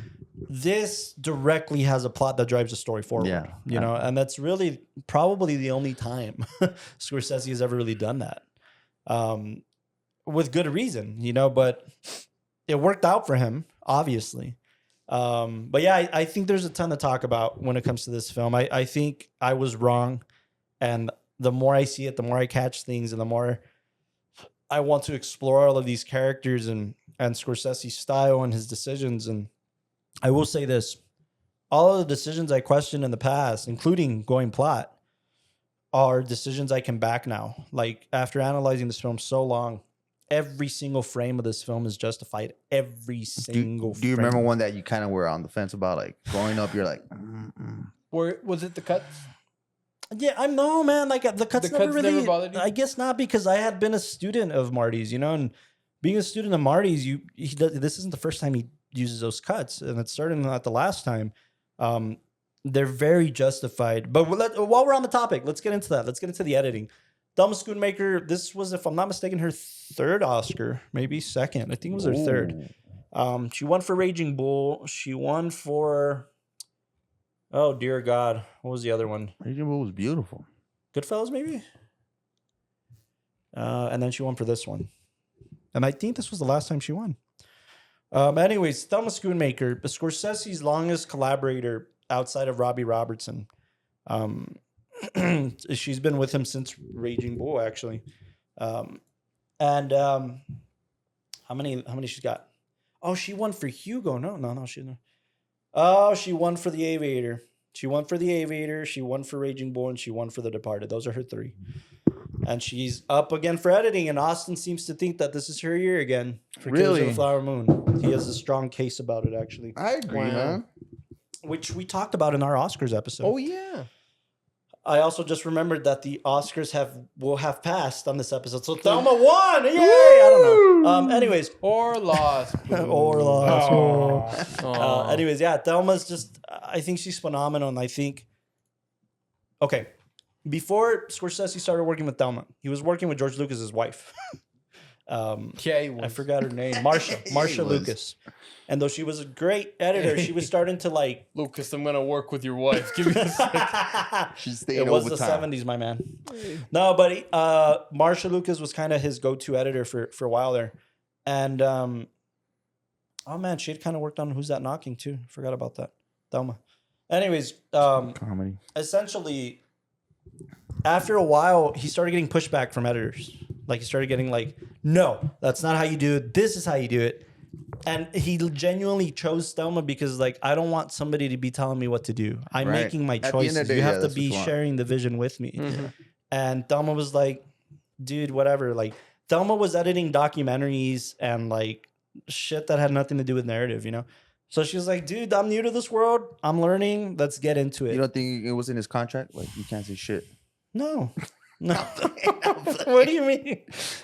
This directly has a plot that drives the story forward. Yeah. And that's really probably the only time Scorsese has ever really done that. With good reason, but it worked out for him, obviously. But yeah, I think there's a ton to talk about when it comes to this film. I think I was wrong. And the more I see it, the more I catch things, and the more I want to explore all of these characters and Scorsese's style and his decisions. And I will say this, all of the decisions I questioned in the past, including going plot, are decisions I can back now. Like, after analyzing this film so long, every single frame of this film is justified. Every single frame. Do you remember one that you kind of were on the fence about? Like, growing up, you're like... Was it the cuts? Yeah, I know, man. Like the cuts never bothered you? I guess not, because I had been a student of Marty's, and being a student of Marty's, this isn't the first time he uses those cuts, and it's certainly not the last time. They're very justified. But while we're on the topic, let's get into that. Let's get into the editing. Thelma Schoonmaker, this was, if I'm not mistaken, her third Oscar, maybe second. I think it was her third. She won for Raging Bull. She won for... Oh, dear God. What was the other one? Raging Bull was beautiful. Goodfellas, maybe? And then she won for this one. And I think this was the last time she won. Anyways, Thelma Schoonmaker, Scorsese's longest collaborator outside of Robbie Robertson. She's been with him since Raging Bull, actually. How many she's got? Oh, she won for Hugo. No, she didn't. Oh, she won for The Aviator. She won for The Aviator. She won for Raging Bull, and she won for The Departed. Those are her three. And she's up again for editing, and Austin seems to think that this is her year again for Killers of the Flower Moon. He has a strong case about it, actually. I agree, man. Which we talked about in our Oscars episode. Oh, yeah. I also just remembered that the Oscars will have passed on this episode. So Thelma won! Yay! I don't know. Anyways. Or lost. Or lost. Anyways, yeah, Thelma's just... I think she's phenomenal, and I think... Okay. before Scorsese started working with Thelma, he was working with George Lucas's wife. Yeah, he was. I forgot her name. Marsha Lucas. And though she was a great editor, she was starting to like. Lucas, I'm gonna work with your wife. Give me a second. She's staying It was the overtime. 70s, my man. No, but Marsha Lucas was kind of his go-to editor for a while there. And oh man, she had kind of worked on Who's That Knocking too. Forgot about that. Thelma. Anyways, Comedy. essentially, after a while, he started getting pushback from editors. Like he started getting like, no, that's not how you do it. This is how you do it. And he genuinely chose Thelma because like, I don't want somebody to be telling me what to do. I'm Right. making my At the end of choices. the day, You have yeah, to that's what be you want. sharing the vision with me. Mm-hmm. And Thelma was like, dude, whatever. Like Thelma was editing documentaries and like shit that had nothing to do with narrative, you know? So she was like, dude, I'm new to this world. I'm learning. Let's get into it. You don't think it was in his contract? Like you can't say shit. No. No. What do you mean?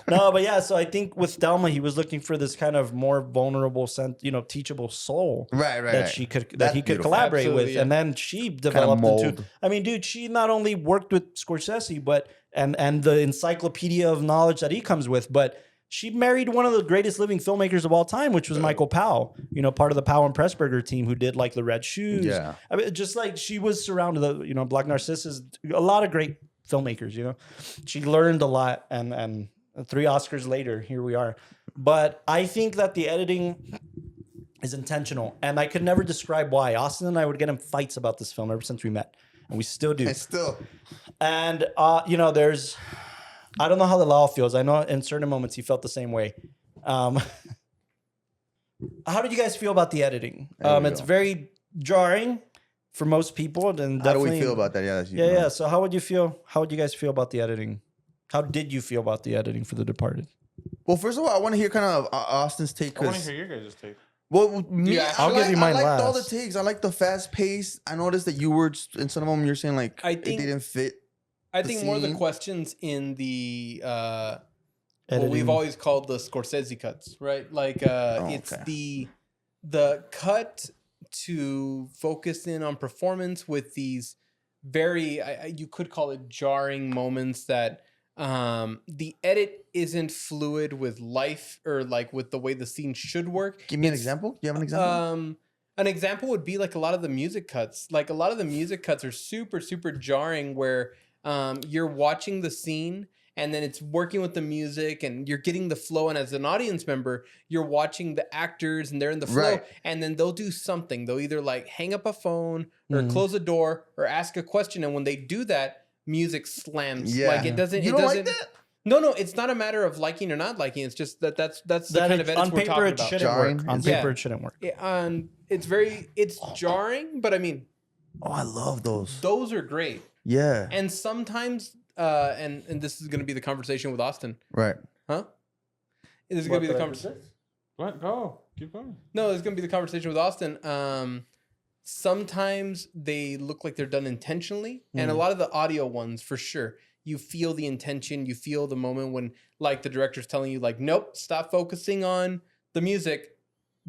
No, but yeah, so I think with Thelma, he was looking for this kind of more vulnerable, teachable soul Right. that she could That's he could beautiful. collaborate Absolutely, with. yeah. And then she developed into mold. I mean, dude, she not only worked with Scorsese, but and the encyclopedia of knowledge that he comes with, but she married one of the greatest living filmmakers of all time, which was Michael Powell, part of the Powell and Pressburger team who did like The Red Shoes. Yeah. I mean, just like she was surrounded, Black Narcissus, a lot of great filmmakers, She learned a lot and 3 Oscars later, here we are. But I think that the editing is intentional and I could never describe why. Austin and I would get in fights about this film ever since we met. And we still do. And still. And, there's... I don't know how the law feels. I know in certain moments he felt the same way. How did you guys feel about the editing? There we It's go. very jarring for most people. And How do we definitely- feel about that? Yeah. That's Yeah. So how would you feel? How would you guys feel about the editing? How did you feel about the editing for The Departed? Well, first of all, I want to hear kind of Austin's take. I want to 'Cause- hear your guys' take. Well, me, Yeah, I'll give you mine I liked all the last. takes. I like the fast pace. I noticed that you were in some of them. You're saying like I think- it didn't fit. I think more of the scene. questions in the what Editing. we've always called the Scorsese cuts, right? Like it's okay. the cut to focus in on performance with these very you could call it jarring moments that the edit isn't fluid with life or like with the way the scene should work. Give me an example. Do you have an example? An example would be like a lot of the music cuts. Like a lot of the music cuts are super, super jarring where you're watching the scene and then it's working with the music and you're getting the flow. And as an audience member, you're watching the actors and they're in the flow. Right. And then they'll do something. They'll either like hang up a phone or Mhm. close a door or ask a question. And when they do that, music slams. Yeah. Like it doesn't. You it don't doesn't. like that? No. It's not a matter of liking or not liking. It's just that's the That kind of edits on we're paper talking it about. shouldn't Jarring. work. On Yeah. paper it shouldn't work. It's jarring, but I mean, Oh, I love those. those are great. Yeah. And sometimes, and this is going to be the conversation with Austin, Right. huh? This is going to be the What, conversation. What? Go. Keep going. No, it's going to be the conversation with Austin. Sometimes they look like they're done intentionally, and a lot of the audio ones, for sure, you feel the intention, you feel the moment when, like, the director's telling you, like, nope, stop focusing on the music.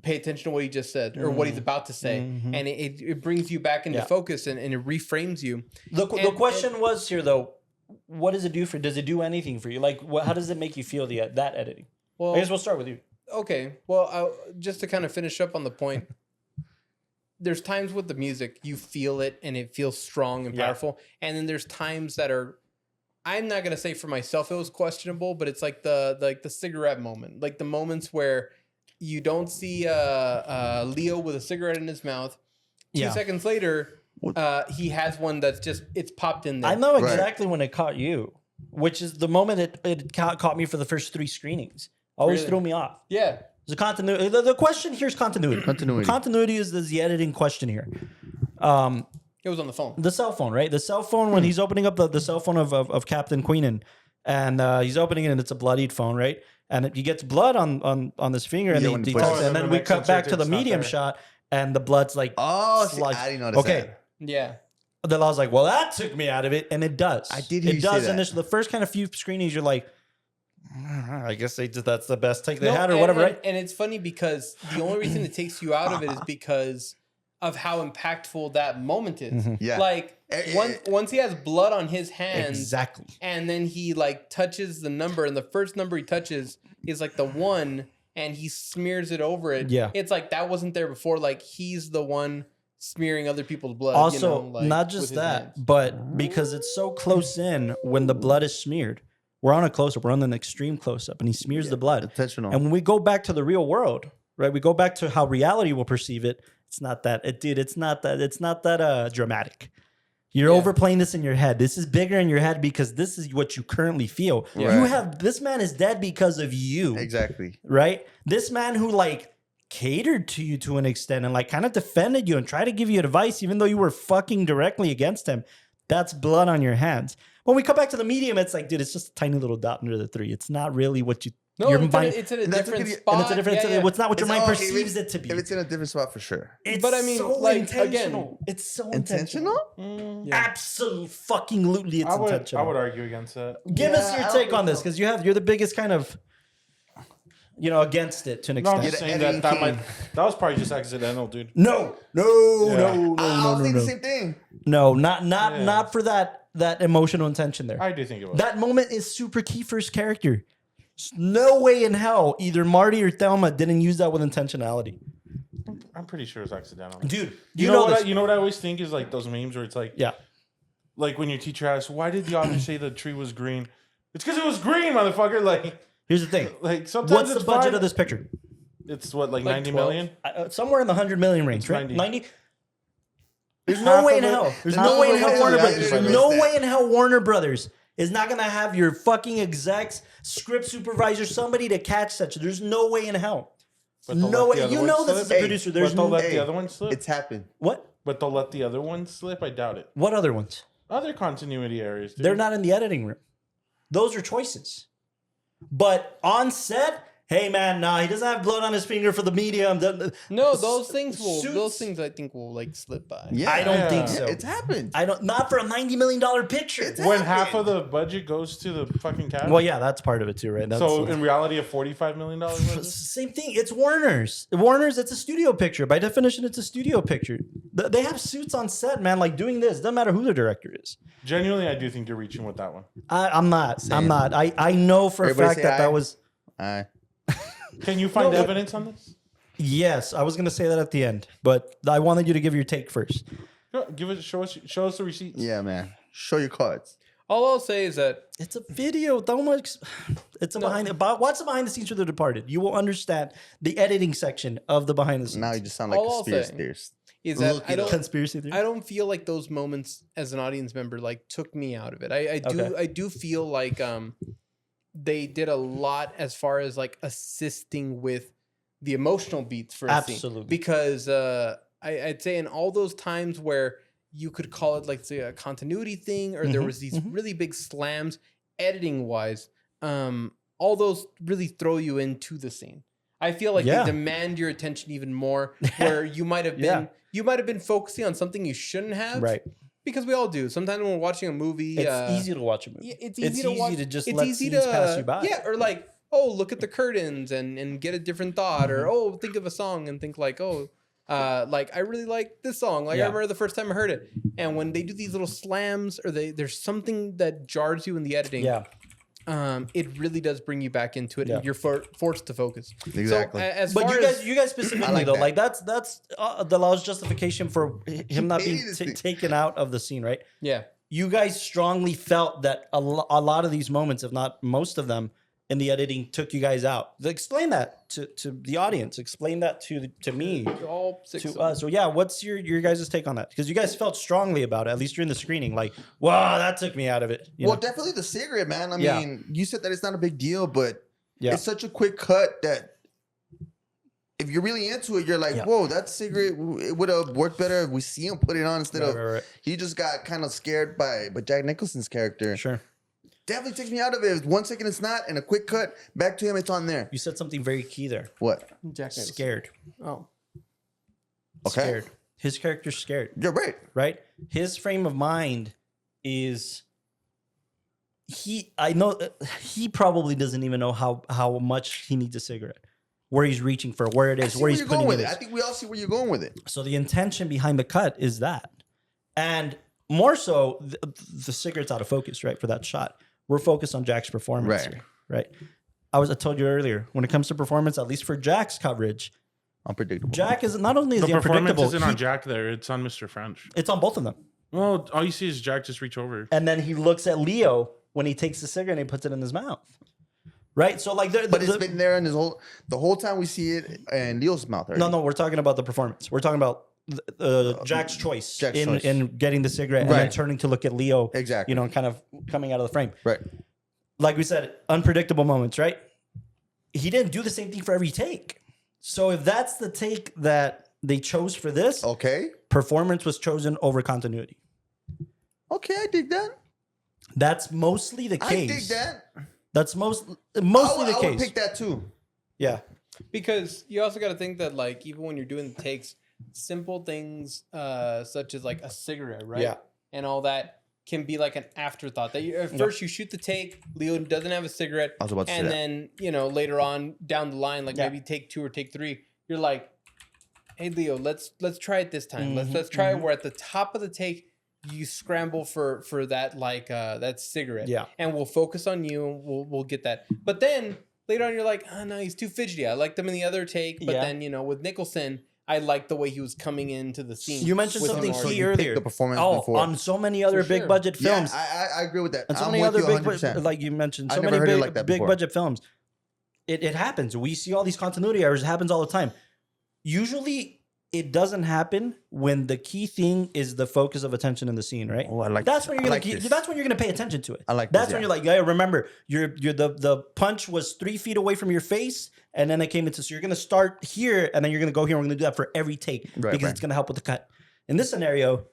Pay attention to what he just said or what he's about to say, and it brings you back into Yeah. focus and it reframes you. The And- question was here though, what does it do for? Does it do anything for you? Like, how does it make you feel that editing? Well, I guess we'll start with you. okay. Well, just to kind of finish up on the point, there's times with the music you feel it and it feels strong and Yeah. powerful, and then there's times that are. I'm not gonna say for myself it was questionable, but it's like the cigarette moment, like the moments where you don't see Leo with a cigarette in his mouth. 2 Yeah. seconds later, he has one that's just it's popped in there. I know Right. exactly when it caught you, which is the moment it caught me for the first 3 screenings. Always Really? threw me off. Yeah. The continuity. The question here is continuity. Continuity. Continuity is the editing question here. It was on the phone. The cell phone, right? The cell phone when he's opening up the cell phone of Captain Queenan, and he's opening it and it's a bloodied phone, right? And he gets blood on this finger, and, Yeah, when he he puts talks, it- and then the we next cut back to insert, the it's not medium there. shot, and the blood's like Oh, see, sliced. I didn't notice Okay. that. Yeah. Then I was like, well, that took me out of it, and it does. I did hear It you say does that. initially. The first kind of few screenings, you're like, I guess that's the best take they No, had, or and- whatever, and- right? And it's funny because the only reason it takes you out of it is because of how impactful that moment is. Mm-hmm. Yeah. Like once he has blood on his hands, Exactly. and then he like touches the number, and the first number he touches is like the 1, and he smears it over it. Yeah. It's like that wasn't there before. Like he's the one smearing other people's blood. Also, like, not with just his that, hands. but because it's so close in, when the blood is smeared, we're on a close up, we're on an extreme close up, and he smears the blood. Intentional. And when we go back to the real world, right? We go back to how reality will perceive it. It's not that, it's not that dramatic. You're overplaying this in your head. This is bigger in your head because this is what you currently feel. Yeah. You have, this man is dead because of you. Exactly. Right? This man who like catered to you to an extent and like kind of defended you and tried to give you advice even though you were fucking directly against him. That's blood on your hands. When we come back to the medium, it's like, dude, it's just a tiny little dot under the 3. It's not really what you... No, your it's, mind, it's in a and that's different what spot. and it's a different... It's not what your mind all- perceives it to be. If it's in a different spot, for sure. It's But I mean, so like, intentional. It's so intentional. Intentional? Absolutely fucking lootly, it's I would intentional. argue against that. Give Yeah, us I your don't take think on this so. because you're the biggest kind of, against it to an No, I'm extent. just saying editing that king. that was probably just accidental, dude. No, Yeah. I was thinking the same thing. no, not for that emotional intention there. I do think it was. That moment is super key for his character. There's no way in hell either Marty or Thelma didn't use that with intentionality. I'm pretty sure it's accidental. Dude, You know what? You know what I always think is like those memes where it's like, yeah. like when your teacher asks, "Why did the author say the tree was green?" It's because it was green, motherfucker. Here's the thing. Like sometimes What's the it's budget fine. of this picture? It's what, like Like 90 12. million? Somewhere in the 100 million range, It's right? 90. 90. There's Half no way of in it- hell. There's half no of way in it hell is Warner directed Brothers. by There's this no guy. way in hell Warner Brothers is not gonna have your fucking execs, script supervisor, somebody to catch that. There's no way in hell. But they'll No let the way. other You one know this slip? is a Hey, producer. There's But they'll no let the Hey, other one slip? It's happened. what? But they'll let the other one slip? I doubt it. What other ones? Other continuity areas, dude. They're not in the editing room. Those are choices. But on set, hey man, nah, he doesn't have blood on his finger for the medium. No, those things Suits- I think will like slip by. Yeah. I don't Yeah. think so. It's happened. Not for a $90 million picture. It's When happened. half of the budget goes to the fucking cast? Well, yeah, that's part of it too, right? That's, so in reality, a $45 million budget? same thing. It's Warner's. Warner's, it's a studio picture. By definition, it's a studio picture. They have suits on set, man, like doing this. Doesn't matter who the director is. Genuinely, I do think you're reaching with that one. I'm not. Same. I'm not. I know for Everybody a fact say that aye. was... Can you find evidence on this? Yes, I was going to say that at the end, but I wanted you to give your take first. Go, show us the receipts. Yeah, man. Show your cards. All I'll say is that It's a video. It's a watch the behind the scenes for The Departed. You will understand the editing section of the behind the scenes. Now you just sound like All a I'll conspiracy say- theorist. is that Look I it don't up. Conspiracy theory. I don't feel like those moments as an audience member like took me out of it. I do feel like they did a lot as far as like assisting with the emotional beats for a scene. Absolutely. Because I'd say in all those times where you could call it like say a continuity thing or there was these really big slams editing wise, all those really throw you into the scene. I feel like Yeah. they demand your attention even more where you might have been you might have been focusing on something you shouldn't have. Right. Because we all do. Sometimes when we're watching a movie, It's easy to watch a movie. yeah, it's easy to watch. just It's let easy scenes to pass you by. Yeah, or like, oh, look at the curtains and get a different thought, or oh, think of a song and think like, oh, like I really like this song. Like Yeah. I remember the first time I heard it. And when they do these little slams, or there's something that jars you in the editing. Yeah. It really does bring you back into it, Yeah. and you're forced to focus. Exactly. So, as But far you guys specifically like though, that. like that's the law's justification for him not being Hated this thing. taken out of the scene, right? yeah. You guys strongly felt that a lot of these moments, if not most of them, in the editing took you guys out. Explain that to the audience. Explain that to me, All six to of them. us. So yeah, what's your guys' take on that? Because you guys felt strongly about it, at least during the screening. Like, wow, that took me out of it. You Well, know? definitely the cigarette, man. I Yeah. mean, you said that it's not a big deal, but Yeah. it's such a quick cut that if you're really into it, you're like, Yeah. whoa, that cigarette, it would have worked better if we see him put it on instead of Right. he just got kind of scared by Jack Nicholson's character. Sure. Definitely takes me out of it. 1 second it's not, and a quick cut back to him, it's on there. You said something very key there. What? Jack Nicholson. Scared. Oh. Okay. Scared. His character's scared. You're right. Right? His frame of mind is I know he probably doesn't even know how much he needs a cigarette. where he's reaching for, where it is, where he's putting it. I think we all see where you're going with it. So the intention behind the cut is that. And more so, the cigarette's out of focus, right, for that shot. We're focused on Jack's performance here, right? I told you earlier, when it comes to performance, at least for Jack's coverage, Unpredictable. Jack is not only is The he performance unpredictable, isn't on Jack there. It's on Mr. French. it's on both of them. Well, all you see is Jack just reach over. And then he looks at Leo when he takes the cigarette and he puts it in his mouth. Right? So like But it's been there in the whole time we see it in Leo's mouth. Already. No, we're talking about the performance. We're talking about Jack's choice Jack's in getting the cigarette and then turning to look at Leo. Exactly. You know, kind of coming out of the frame. Right. Like we said, unpredictable moments, right? He didn't do the same thing for every take. So if that's the take that they chose for this, Okay. performance was chosen over continuity. Okay, I dig that. That's mostly the case. I dig that. That's mostly the I case. would pick that too. Yeah. Because you also got to think that, like, even when you're doing the takes, simple things such as like a cigarette, right? Yeah. And all that can be like an afterthought. That at first you shoot the take, Leo doesn't have a cigarette, I was about to say and that. then later on down the line, like maybe take 2 or take 3, you're like, hey Leo, let's try it this time. Let's try it where at the top of the take you scramble for that that cigarette. Yeah. And we'll focus on you and we'll get that. But then later on you're like, oh no, he's too fidgety. I liked him in the other take, but then with Nicholson, I liked the way he was coming into the scene. You mentioned with something Marty. key earlier. the performance oh, before. on so many other For big sure. budget films. Yeah, I agree with that. And so I'm many with other you big, 100%. like you mentioned, I so never many heard it big, like that big before. budget films. It happens. We see all these continuity errors. It happens all the time. Usually, it doesn't happen when the key thing is the focus of attention in the scene, right? Oh, I like That's this. when I you're like gonna. this. That's when you're gonna pay attention to it. I like That's this, when yeah. you're like, yeah, remember, you're the punch was 3 feet away from your face, and then it came into. So you're gonna start here, and then you're gonna go here. And we're gonna do that for every take because it's gonna help with the cut. In this scenario,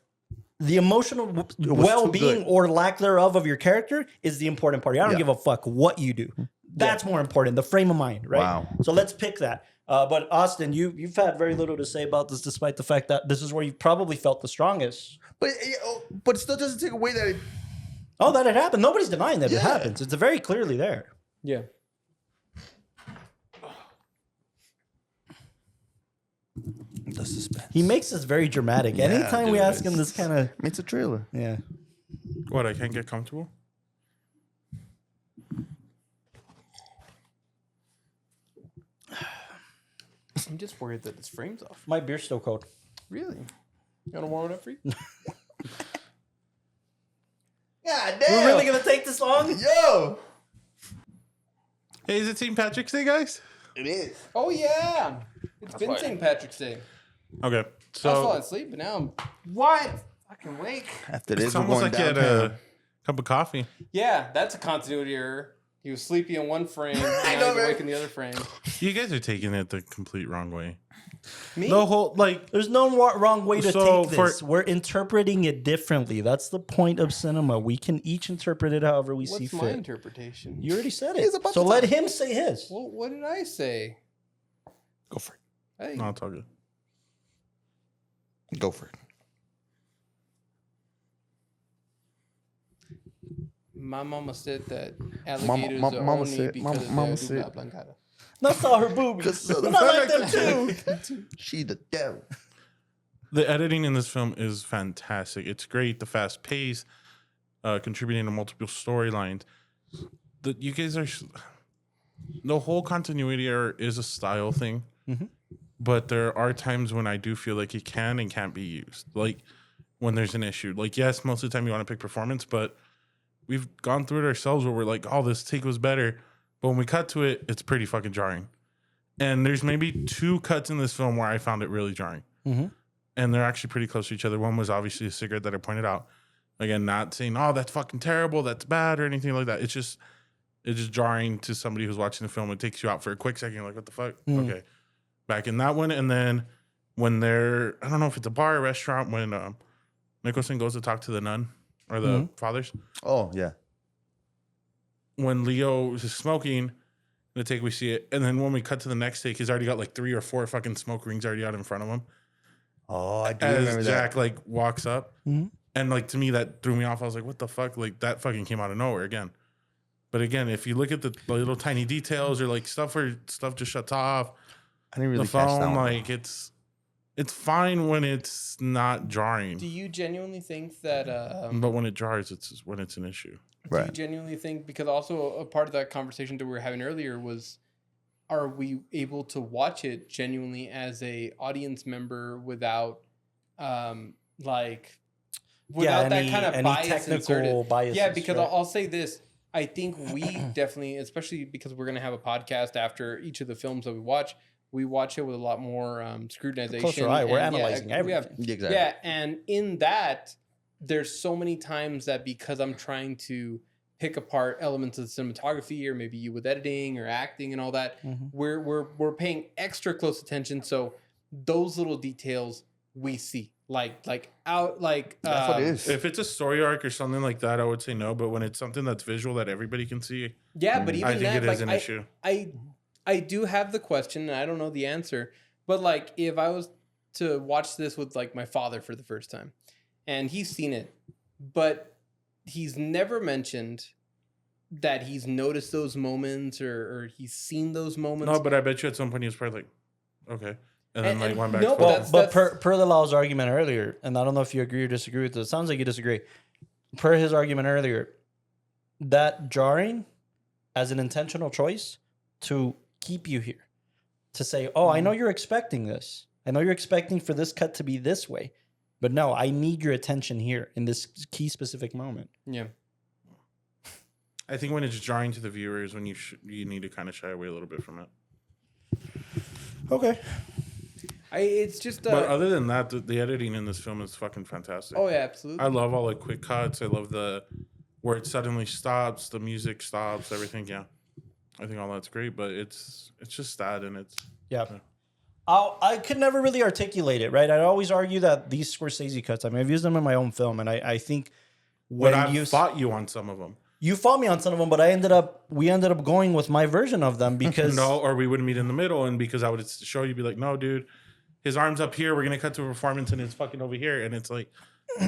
the emotional well-being good. or lack thereof of your character is the important part. I don't Yeah. give a fuck what you do. That's more important. The frame of mind, right? Wow. So let's pick that. But Austin, you've had very little to say about this, despite the fact that this is where you probably felt the strongest. But it still doesn't take away that. That it happened. Nobody's denying that it Yeah. happens. It's very clearly there. Yeah. The suspense. He makes this very dramatic. Anytime we dude, ask him this kind of It's a trailer. yeah. What? I can't get comfortable. I'm just worried that this frame's off. My beer's still cold. Really? You want to warm it up for you? God We're damn. really gonna take this long? Yo. Hey, is it St. Patrick's Day, guys? It is. Oh yeah. It's been St. Patrick's Day. Okay, I was so falling asleep, but now I'm fucking wake. After this, it's we're almost going like you had downtown. a cup of coffee. Yeah, that's a continuity error. He was sleepy in one frame, and I now know, he's man. awake in the other frame. You guys are taking it the complete wrong way. Me? The whole There's no wrong way to So take for- this. We're interpreting it differently. That's the point of cinema. We can each interpret it however we see What's my fit. interpretation? You already said He's it. about So to let talk. him say his. Well, what did I say? Go for Hey, No, it's all good. it. Go for it. my mama said that Mama- alligators mama- are mama only said- because mama they're said- dubla blancada. That's all her boobies. Because But I like them too. She the devil. The editing in this film is fantastic. It's great. The fast pace, contributing to multiple storylines. You guys are. The whole continuity error is a style thing, but there are times when I do feel like it can and can't be used. Like when there's an issue. Like yes, most of the time you want to pick performance, but we've gone through it ourselves where we're like, oh, this take was better. But when we cut to it, it's pretty fucking jarring. And there's maybe 2 cuts in this film where I found it really jarring. And they're actually pretty close to each other. One was obviously a cigarette that I pointed out. Again, not saying, oh, that's fucking terrible, that's bad, or anything like that. It's just jarring to somebody who's watching the film. It takes you out for a quick second. You're like, what the fuck? Okay. Back in that one. And then when they're, I don't know if it's a bar or restaurant, when Nicholson goes to talk to the nun or the fathers. Oh, yeah. When Leo is smoking, the take we see it. And then when we cut to the next take, he's already got like 3 or 4 fucking smoke rings already out in front of him. Oh, I do remember As that. Jack like walks up. And like to me that threw me off. I was like, what the fuck? Like that fucking came out of nowhere again. But again, if you look at the little tiny details or like stuff where stuff just shuts off, I didn't really the catch that phone, one. like it's fine when it's not jarring. Do you genuinely think that? But when it jars, it's when it's an issue. Do you Right. genuinely think, because also a part of that conversation that we were having earlier was, are we able to watch it genuinely as a audience member without, without that kind of bias technical inserted? biases, Yeah, because right? I'll say this. I think we definitely, especially because we're going to have a podcast after each of the films that we watch it with a lot more scrutinization. Closer eye. We're and, analyzing we have- everything. Exactly. yeah, and in that, there's so many times that because I'm trying to pick apart elements of cinematography, or maybe you with editing or acting and all that, Mhm. we're paying extra close attention. So those little details we see, like That's what it is. If it's a story arc or something like that, I would say no. But when it's something that's visual that everybody can see, Yeah, but even I think that, it is like, an issue. I do have the question, and I don't know the answer. But like, if I was to watch this with like my father for the first time, and he's seen it, but he's never mentioned that he's noticed those moments or he's seen those moments. no. But I bet you at some point he was probably like, okay, and then like went back. no, to but it. that's- But per the law's argument earlier, and I don't know if you agree or disagree with this. It sounds like you disagree. Per his argument earlier, that jarring as an intentional choice to keep you here, to say, "Oh, I know you're expecting this. I know you're expecting for this cut to be this way, but no, I need your attention here in this key specific moment." Yeah. I think when it's jarring to the viewers, when you need to kind of shy away a little bit from it. Okay. It's just But other than that, the editing in this film is fucking fantastic. oh yeah, absolutely. I love all the quick cuts. I love the where it suddenly stops, the music stops, everything. Yeah, I think all that's great. But it's just that, and it's Yeah. I could never really articulate it, right? I'd always argue that these Scorsese cuts, I mean, I've used them in my own film, and I think when But I've you fought you on some of them. you fought me on some of them, but we ended up going with my version of them because No, or we wouldn't meet in the middle, and because I would show you, be like, no, dude, his arm's up here. We're gonna cut to a performance, and it's fucking over here, and it's like,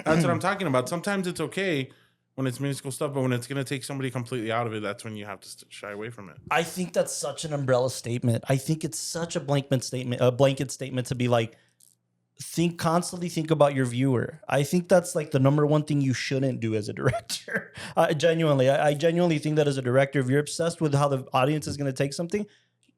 that's what I'm talking about. Sometimes it's okay when it's musical stuff, but when it's gonna take somebody completely out of it, that's when you have to shy away from it. I think that's such an umbrella statement. I think it's such a blanket statement to be like, constantly think about your viewer. I think that's like the number one thing you shouldn't do as a director. I genuinely think that as a director, if you're obsessed with how the audience is going to take something,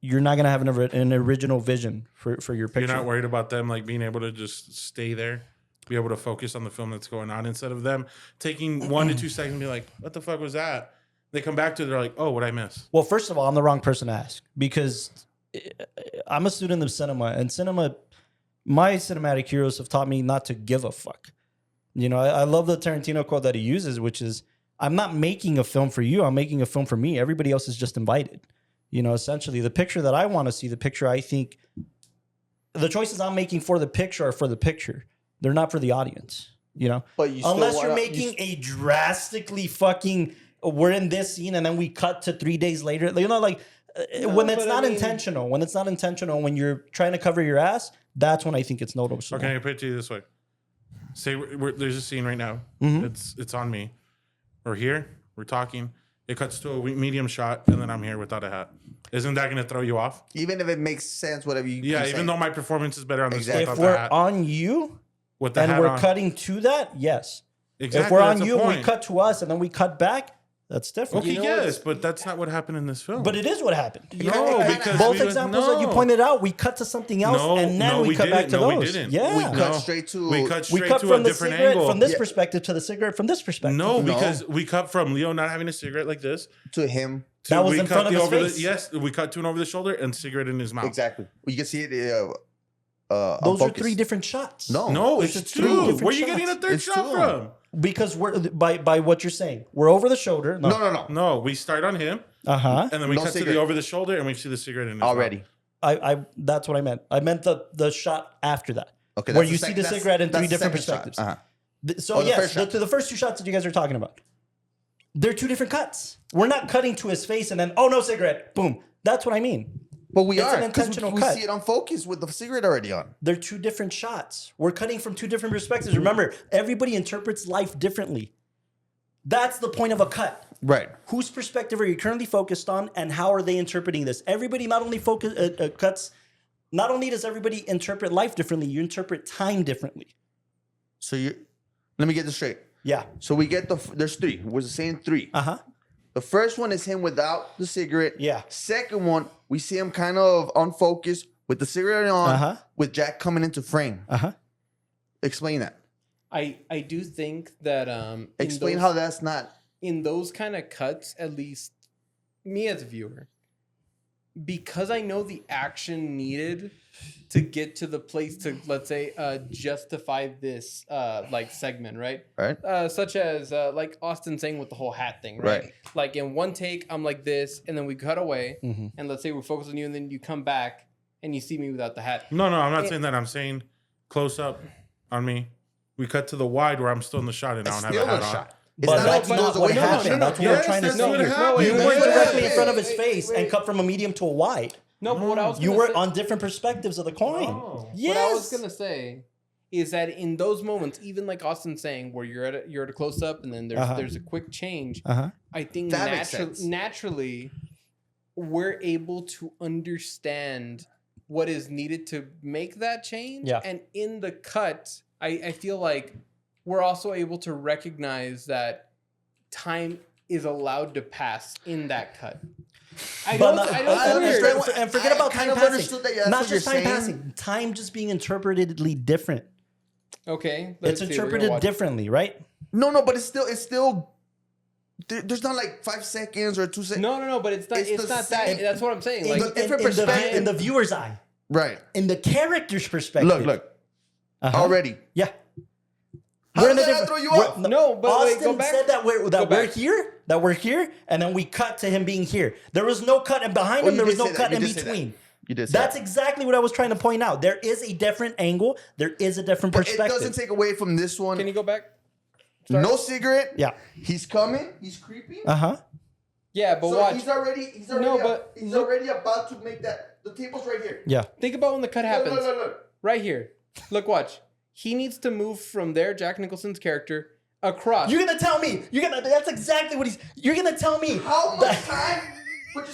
you're not going to have an original vision for your picture. You're not worried about them like being able to just stay there, be able to focus on the film that's going on instead of them taking 1 to 2 seconds and be like, what the fuck was that? They come back to it, they're like, oh, what'd I miss? Well, first of all, I'm the wrong person to ask because I'm a student of cinema, and my cinematic heroes have taught me not to give a fuck. You know, I love the Tarantino quote that he uses, which is, I'm not making a film for you. I'm making a film for me. Everybody else is just invited. You know, essentially the picture that I want to see, the picture I think, the choices I'm making for the picture are for the picture. They're not for the audience, you know? But you still Unless you're wanna- making a drastically fucking, we're in this scene and then we cut to 3 days later. You know, like when it's but I not mean- intentional, when you're trying to cover your ass, that's when I think it's noticeable. Okay, I put it to you this way. Say there's a scene right now. Mm-hmm. It's on me. We're here. We're talking. It cuts to a medium shot, and then I'm here without a hat. Isn't that going to throw you off? Even if it makes sense, whatever you Yeah, keep even saying. though my performance is better on this Exactly. If without the we're hat. on you With the and hat we're on. cutting to that, yes. Exactly, If we're that's on the you and we point. cut to us and then we cut back, that's different. Okay, You know yes, what? but that's not what happened in this film. But it is what happened. No, because Both we examples that you pointed out, we cut to something else and then we cut back to no, those. we didn't. Yeah. We cut No. straight to. We cut We straight cut to from a the different cigarette angle. from this Yeah. perspective to the cigarette from this perspective. No, No. because we cut from Leo not having a cigarette like this. to him. To That was we in cut front of the his over face. yes, we cut to an over the shoulder and cigarette in his mouth. Exactly. You can see it. Those are unfocused. 3 different shots. No. No, Those it's are 3 two. different Where are you shots. getting a third It's shot two. from? Because we're by what you're saying. We're over the shoulder. No. No, we start on him Uh-huh. and then we No cut to cigarette. the over the shoulder and we see the cigarette in his Already. mouth. I that's what I meant. I meant the shot after that. Okay. Where that's you the see sec- the that's- cigarette in that's 3 the different second shot. perspectives. Uh-huh. So Oh, the yes, first shot. to the first 2 shots that you guys are talking about, they're 2 different cuts. We're not cutting to his face and then, oh, no cigarette, boom. That's what I mean. But we It's are an 'cause intentional we cut. see it on focus with the cigarette already on. They're 2 different shots. We're cutting from 2 different perspectives. Remember, everybody interprets life differently. That's the point of a cut. Right. Whose perspective are you currently focused on, and how are they interpreting this? Everybody not only not only does everybody interpret life differently, you interpret time differently. So let me get this straight. Yeah. So we get there's three. We're saying three. Uh-huh. The first one is him without the cigarette. Yeah. Second one, we see him kind of unfocused with the cigarette on, with Jack coming into frame. Uh-huh. Explain that. I do think that Explain how that's not in those kind of cuts, at least me as a viewer, because I know the action needed to get to the place to, let's say, justify this like segment, right? right. Such as like Austin saying with the whole hat thing, right? Right. Like in one take, I'm like this, and then we cut away, Mm-hmm. and let's say we focus on you, and then you come back and you see me without the hat. No, I'm not saying that. I'm saying close up on me. We cut to the wide where I'm still in the shot and I don't have a Still hat a on. shot. But It's not like that's he not goes what away from happened. it. That's what we're trying to that's say. what You happened. weren't directly in wait, front of his wait, face and wait. cut from a medium to a wide. No, but what I was You gonna were say, on different perspectives of the coin. What I Yes. was gonna say is that in those moments, even like Austin saying, where you're at a close up and then there's a quick change. Uh-huh. I think That makes sense. naturally we're able to understand what is needed to make that change. Yeah. And in the cut, I feel like we're also able to recognize that time is allowed to pass in that cut. I But know, not- I know it's understand weird. and forget about kind time of passing. understood that, yeah, that's Not what you're just time saying. passing. Time just being interpretedly different. Okay. It's interpreted differently, right? No, but it's still. There's not like 5 seconds or 2 seconds. No, but it's not. It's It's, the not same- that. That's what I'm saying. Like, different perspective. in the viewer's eye, Right. in the character's perspective. Look. Uh-huh. Already. Yeah. How We're in did a that different- throw you we're- off? No, but wait, Austin go back. said that we're back. here, and then we cut to him being here. There was no cut, and behind Oh, him you there was did no say that. cut You in did say that. between. You did say That's that. exactly what I was trying to point out. There is a different angle. There is a different But it perspective. doesn't take away from this one. Can you go back? No cigarette. Yeah. He's coming. He's creeping. Uh-huh. Yeah, but So watch. he's already No, but he's look- already about to make that. The table's right here. Yeah. Think about when the cut happens. Look. Right here. Look, watch. He needs to move from there, Jack Nicholson's character, across. You're gonna tell me. That's exactly what you're gonna tell me. How much time? Put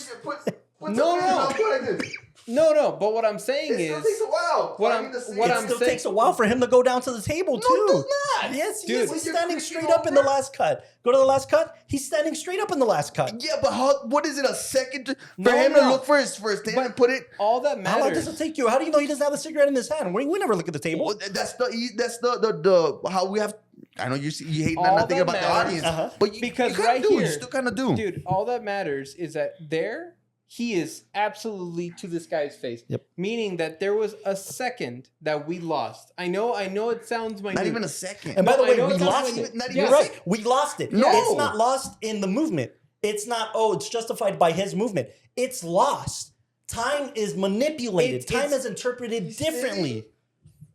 No. something in mouth like this. No, but what I'm saying It still is, takes a while. what I I'm- mean, the what It I'm still saying- takes a while for him to go down to the table too. it does not. Yes, he Dude. is. He's When you're standing creeping straight up in the over- last cut. Go to the last cut. He's standing straight up in the last cut. Yeah, but what is it? A second for No, him to no. look for his thing and put it. all that How long does matters. it take you? How do you know he doesn't have a cigarette in his hand? We never look at the table. Well, that's the how we have. I know you hate All nothing that about the matters- audience, Uh-huh. but you Because kinda right do. here- You still kind of do. Dude, all that matters is that there, he is absolutely to this guy's face. Yep. Meaning that there was a second that we lost. I know it sounds minute. Not even a second. And by the I way, know we it sounds lost like it. not even You're a right. second. We lost it. No. It's not lost in the movement. It's not, it's justified by his movement. It's lost. Time is manipulated. Time it's- is interpreted differently.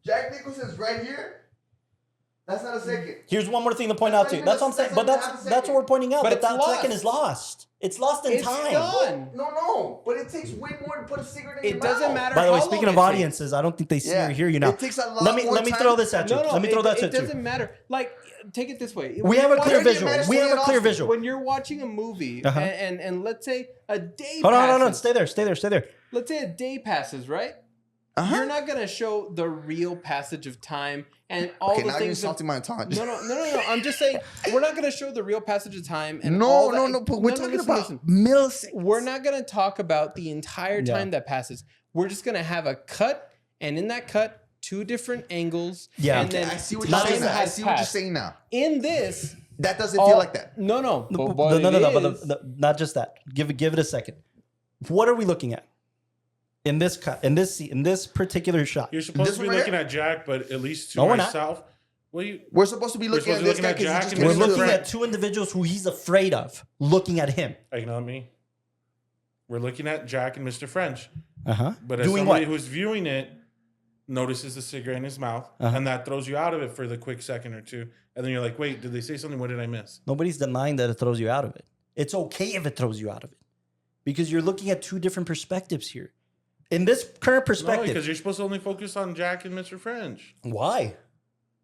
Jack Nicholson's right here. That's not a second. Here's one more thing to point out too. That's what I'm saying. But that's what we're pointing out. But That it's that second is lost. It's lost in It's time. done. No. But it takes way more to put a cigarette in It your doesn't mouth. matter. By the way, how speaking long of it takes. audiences, I don't think they see Yeah. or hear you now. It takes a lot Let me more throw time. this at you. No, Let me throw that it at you. doesn't matter. Like, take it this way. We have a clear Why do you visual. imagine We have a it clear off? visual. When you're watching a movie Uh-huh. and let's say a day Hold on, passes. Stay there. Let's say a day passes, right? Uh-huh. You're not gonna show the real passage of time and all Okay, the now you're things. insulting my intelligence. No. I'm just saying we're not gonna show the real passage of time and No, all no, that. But we're talking listen, about listen. milliseconds. We're not gonna talk about the entire Yeah. time that passes. We're just gonna have a cut, and in that cut, two different angles. Yeah. and then I see what you're time saying now. I has see what you're passed. saying now. In this, That doesn't all- feel like that. No. No, But not just that. Give it a second. What are we looking at in this cut? In this scene, in this particular shot? You're supposed This to be one right looking here? at Jack, but at least to No, we're not. myself. Well, We're supposed to be looking at supposed this to guy be looking at because Jack he and just We're came Mr. looking into at two individuals who he's afraid of looking at him. ignore me. We're looking at Jack and Mr. French. Uh-huh. But as Doing somebody what? who's viewing it notices the cigarette in his mouth, and that throws you out of it for the quick second or two. And then you're like, wait, did they say something? What did I miss? Nobody's denying that it throws you out of it. It's okay if it throws you out of it because you're looking at two different perspectives here. In this current No, perspective, because you're supposed to only focus on Jack and Mr. French. why?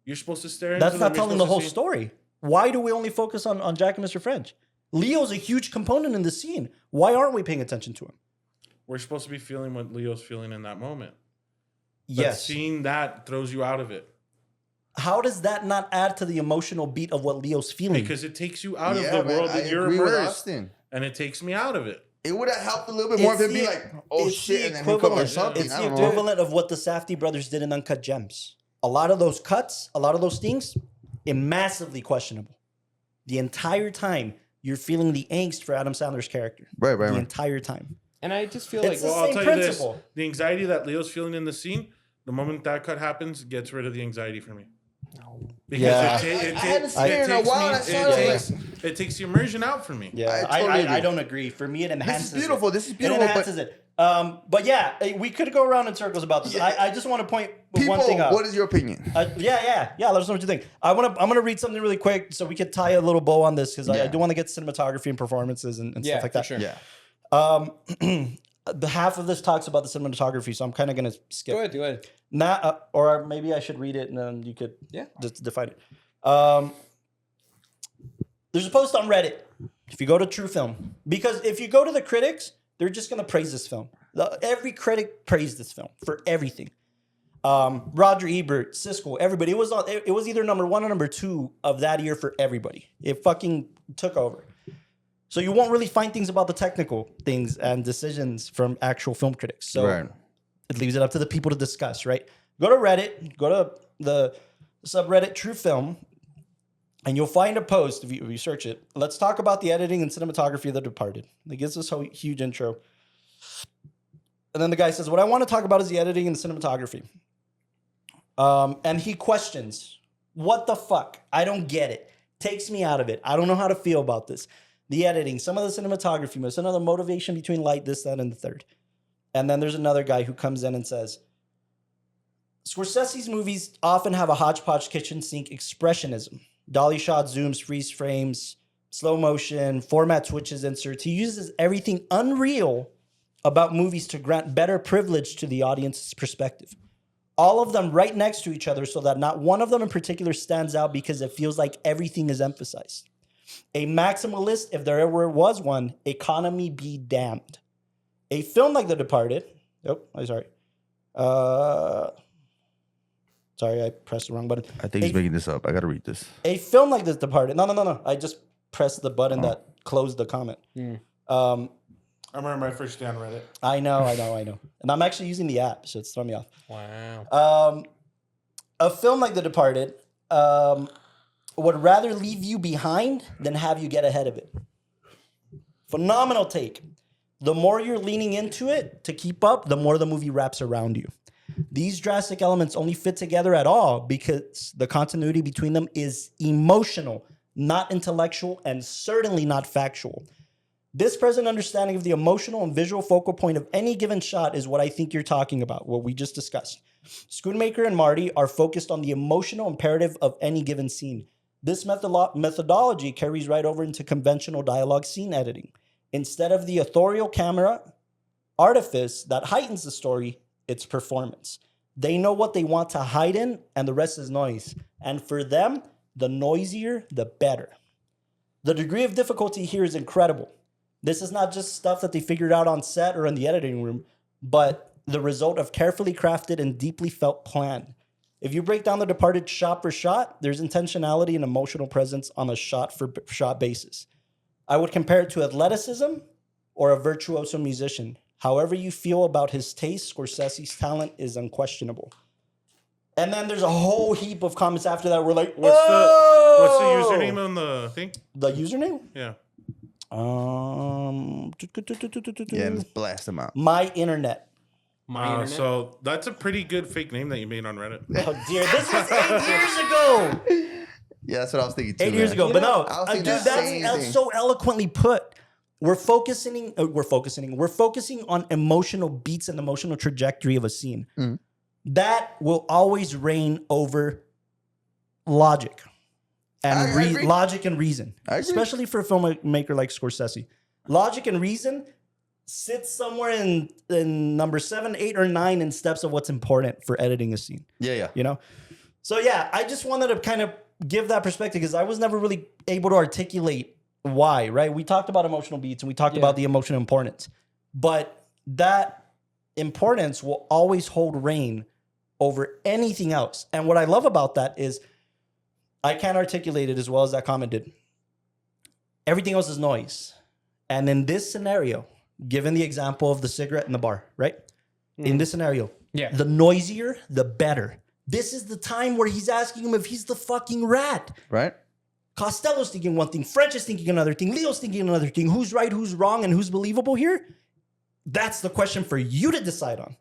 You're supposed to stare into That's them. not You're telling the supposed whole to see- story. Why do we only focus on Jack and Mr. French? Leo's a huge component in the scene. Why aren't we paying attention to him? We're supposed to be feeling what Leo's feeling in that moment. But Yes. seeing that throws you out of it. How does that not add to the emotional beat of what Leo's feeling? Because it takes you out Yeah, of the man, world I that you're agree with immersed. Austin. And it takes me out of it. It would have helped a little bit more if it'd be like, oh it's shit, the and then he come or equivalent. something. It's I the don't know. equivalent of what the Safdie brothers did in Uncut Gems. A lot of those cuts, a lot of those things, massively questionable. The entire time, you're feeling the angst for Adam Sandler's character. Right. The entire time. And I just feel It's like, the Well, I'll same tell principle. you this. The anxiety that Leo's feeling in the scene, the moment that cut happens, gets rid of the anxiety for me. Because Yeah. I hadn't seen it in a while, and I saw it. it takes the immersion out for me. Yeah, I totally agree. I don't agree. For me, it enhances This is beautiful. it. This is beautiful. It enhances it. But yeah, we could go around in circles about this. Yeah. I just want to point People, one thing out. what is your opinion? Yeah. Let us know what you think. I'm gonna read something really quick so we could tie a little bow on this because I do want to get cinematography and performances and stuff like that. for sure. Yeah. The half of this talks about the cinematography, so I'm kind of gonna skip. Go ahead. Or maybe I should read it and then you could just define it. There's a post on Reddit. If you go to True Film, because if you go to the critics, they're just gonna praise this film. Every critic praised this film for everything. Roger Ebert, Siskel, everybody. It was either number 1 or number 2 of that year for everybody. It fucking took over. So you won't really find things about the technical things and decisions from actual film critics. So it leaves it up to the people to discuss, right? Go to Reddit, go to the subreddit True Film, and you'll find a post if you search it. Let's talk about the editing and cinematography of The Departed. It gives us a huge intro. And then the guy says, what I want to talk about is the editing and the cinematography. And he questions, what the fuck? I don't get it. Takes me out of it. I don't know how to feel about this. The editing, some of the cinematography, there's another motivation between light, this, that, and the third. And then there's another guy who comes in and says, Scorsese's movies often have a hodgepodge kitchen sink expressionism. Dolly shot, zooms, freeze frames, slow motion, format switches, inserts. He uses everything unreal about movies to grant better privilege to the audience's perspective. All of them right next to each other so that not one of them in particular stands out because it feels like everything is emphasized. A maximalist, if there ever was one, economy be damned. A film like The Departed, sorry, I pressed the wrong button. I think he's making this up. I got to read this. A film like The Departed, no. I just pressed the button that closed the comment. I remember my first day on Reddit. I know. And I'm actually using the app, so it's throwing me off. Wow. A film like The Departed would rather leave you behind than have you get ahead of it. Phenomenal take. The more you're leaning into it to keep up, the more the movie wraps around you. These drastic elements only fit together at all because the continuity between them is emotional, not intellectual, and certainly not factual. This present understanding of the emotional and visual focal point of any given shot is what I think you're talking about, what we just discussed. Schoonmaker and Marty are focused on the emotional imperative of any given scene. This methodology carries right over into conventional dialogue scene editing. Instead of the authorial camera artifice that heightens the story, it's performance. They know what they want to hide in, and the rest is noise. And for them, the noisier, the better. The degree of difficulty here is incredible. This is not just stuff that they figured out on set or in the editing room, but the result of carefully crafted and deeply felt plan. If you break down The Departed shot for shot, there's intentionality and emotional presence on a shot-for-shot basis. I would compare it to athleticism or a virtuoso musician. However you feel about his taste, Scorsese's talent is unquestionable. And then there's a whole heap of comments after that. We're like, What's the username on the thing? The username? Yeah. Yeah, let's blast him out. My internet. So that's a pretty good fake name that you made on Reddit. Oh dear, this was 8 years ago. Yeah, that's what I was thinking too. 8 years ago, but no, I was dude, thinking that same that's thing. so eloquently put. We're focusing on emotional beats and emotional trajectory of a scene. Mm. That will always reign over logic I agree. logic and reason, I agree. especially for a filmmaker like Scorsese. Logic and reason sits somewhere in number 7, 8, or 9 in steps of what's important for editing a scene. Yeah. You know? So yeah, I just wanted to kind of give that perspective because I was never really able to articulate why, right? We talked about emotional beats and we talked about the emotional importance. But that importance will always hold reign over anything else. And what I love about that is I can't articulate it as well as that comment did. Everything else is noise. And in this scenario, given the example of the cigarette in the bar, right? In this scenario, the noisier, the better. This is the time where he's asking him if he's the fucking rat. Right. Costello's thinking one thing, French is thinking another thing, Leo's thinking another thing. Who's right, who's wrong, and who's believable here? That's the question for you to decide on,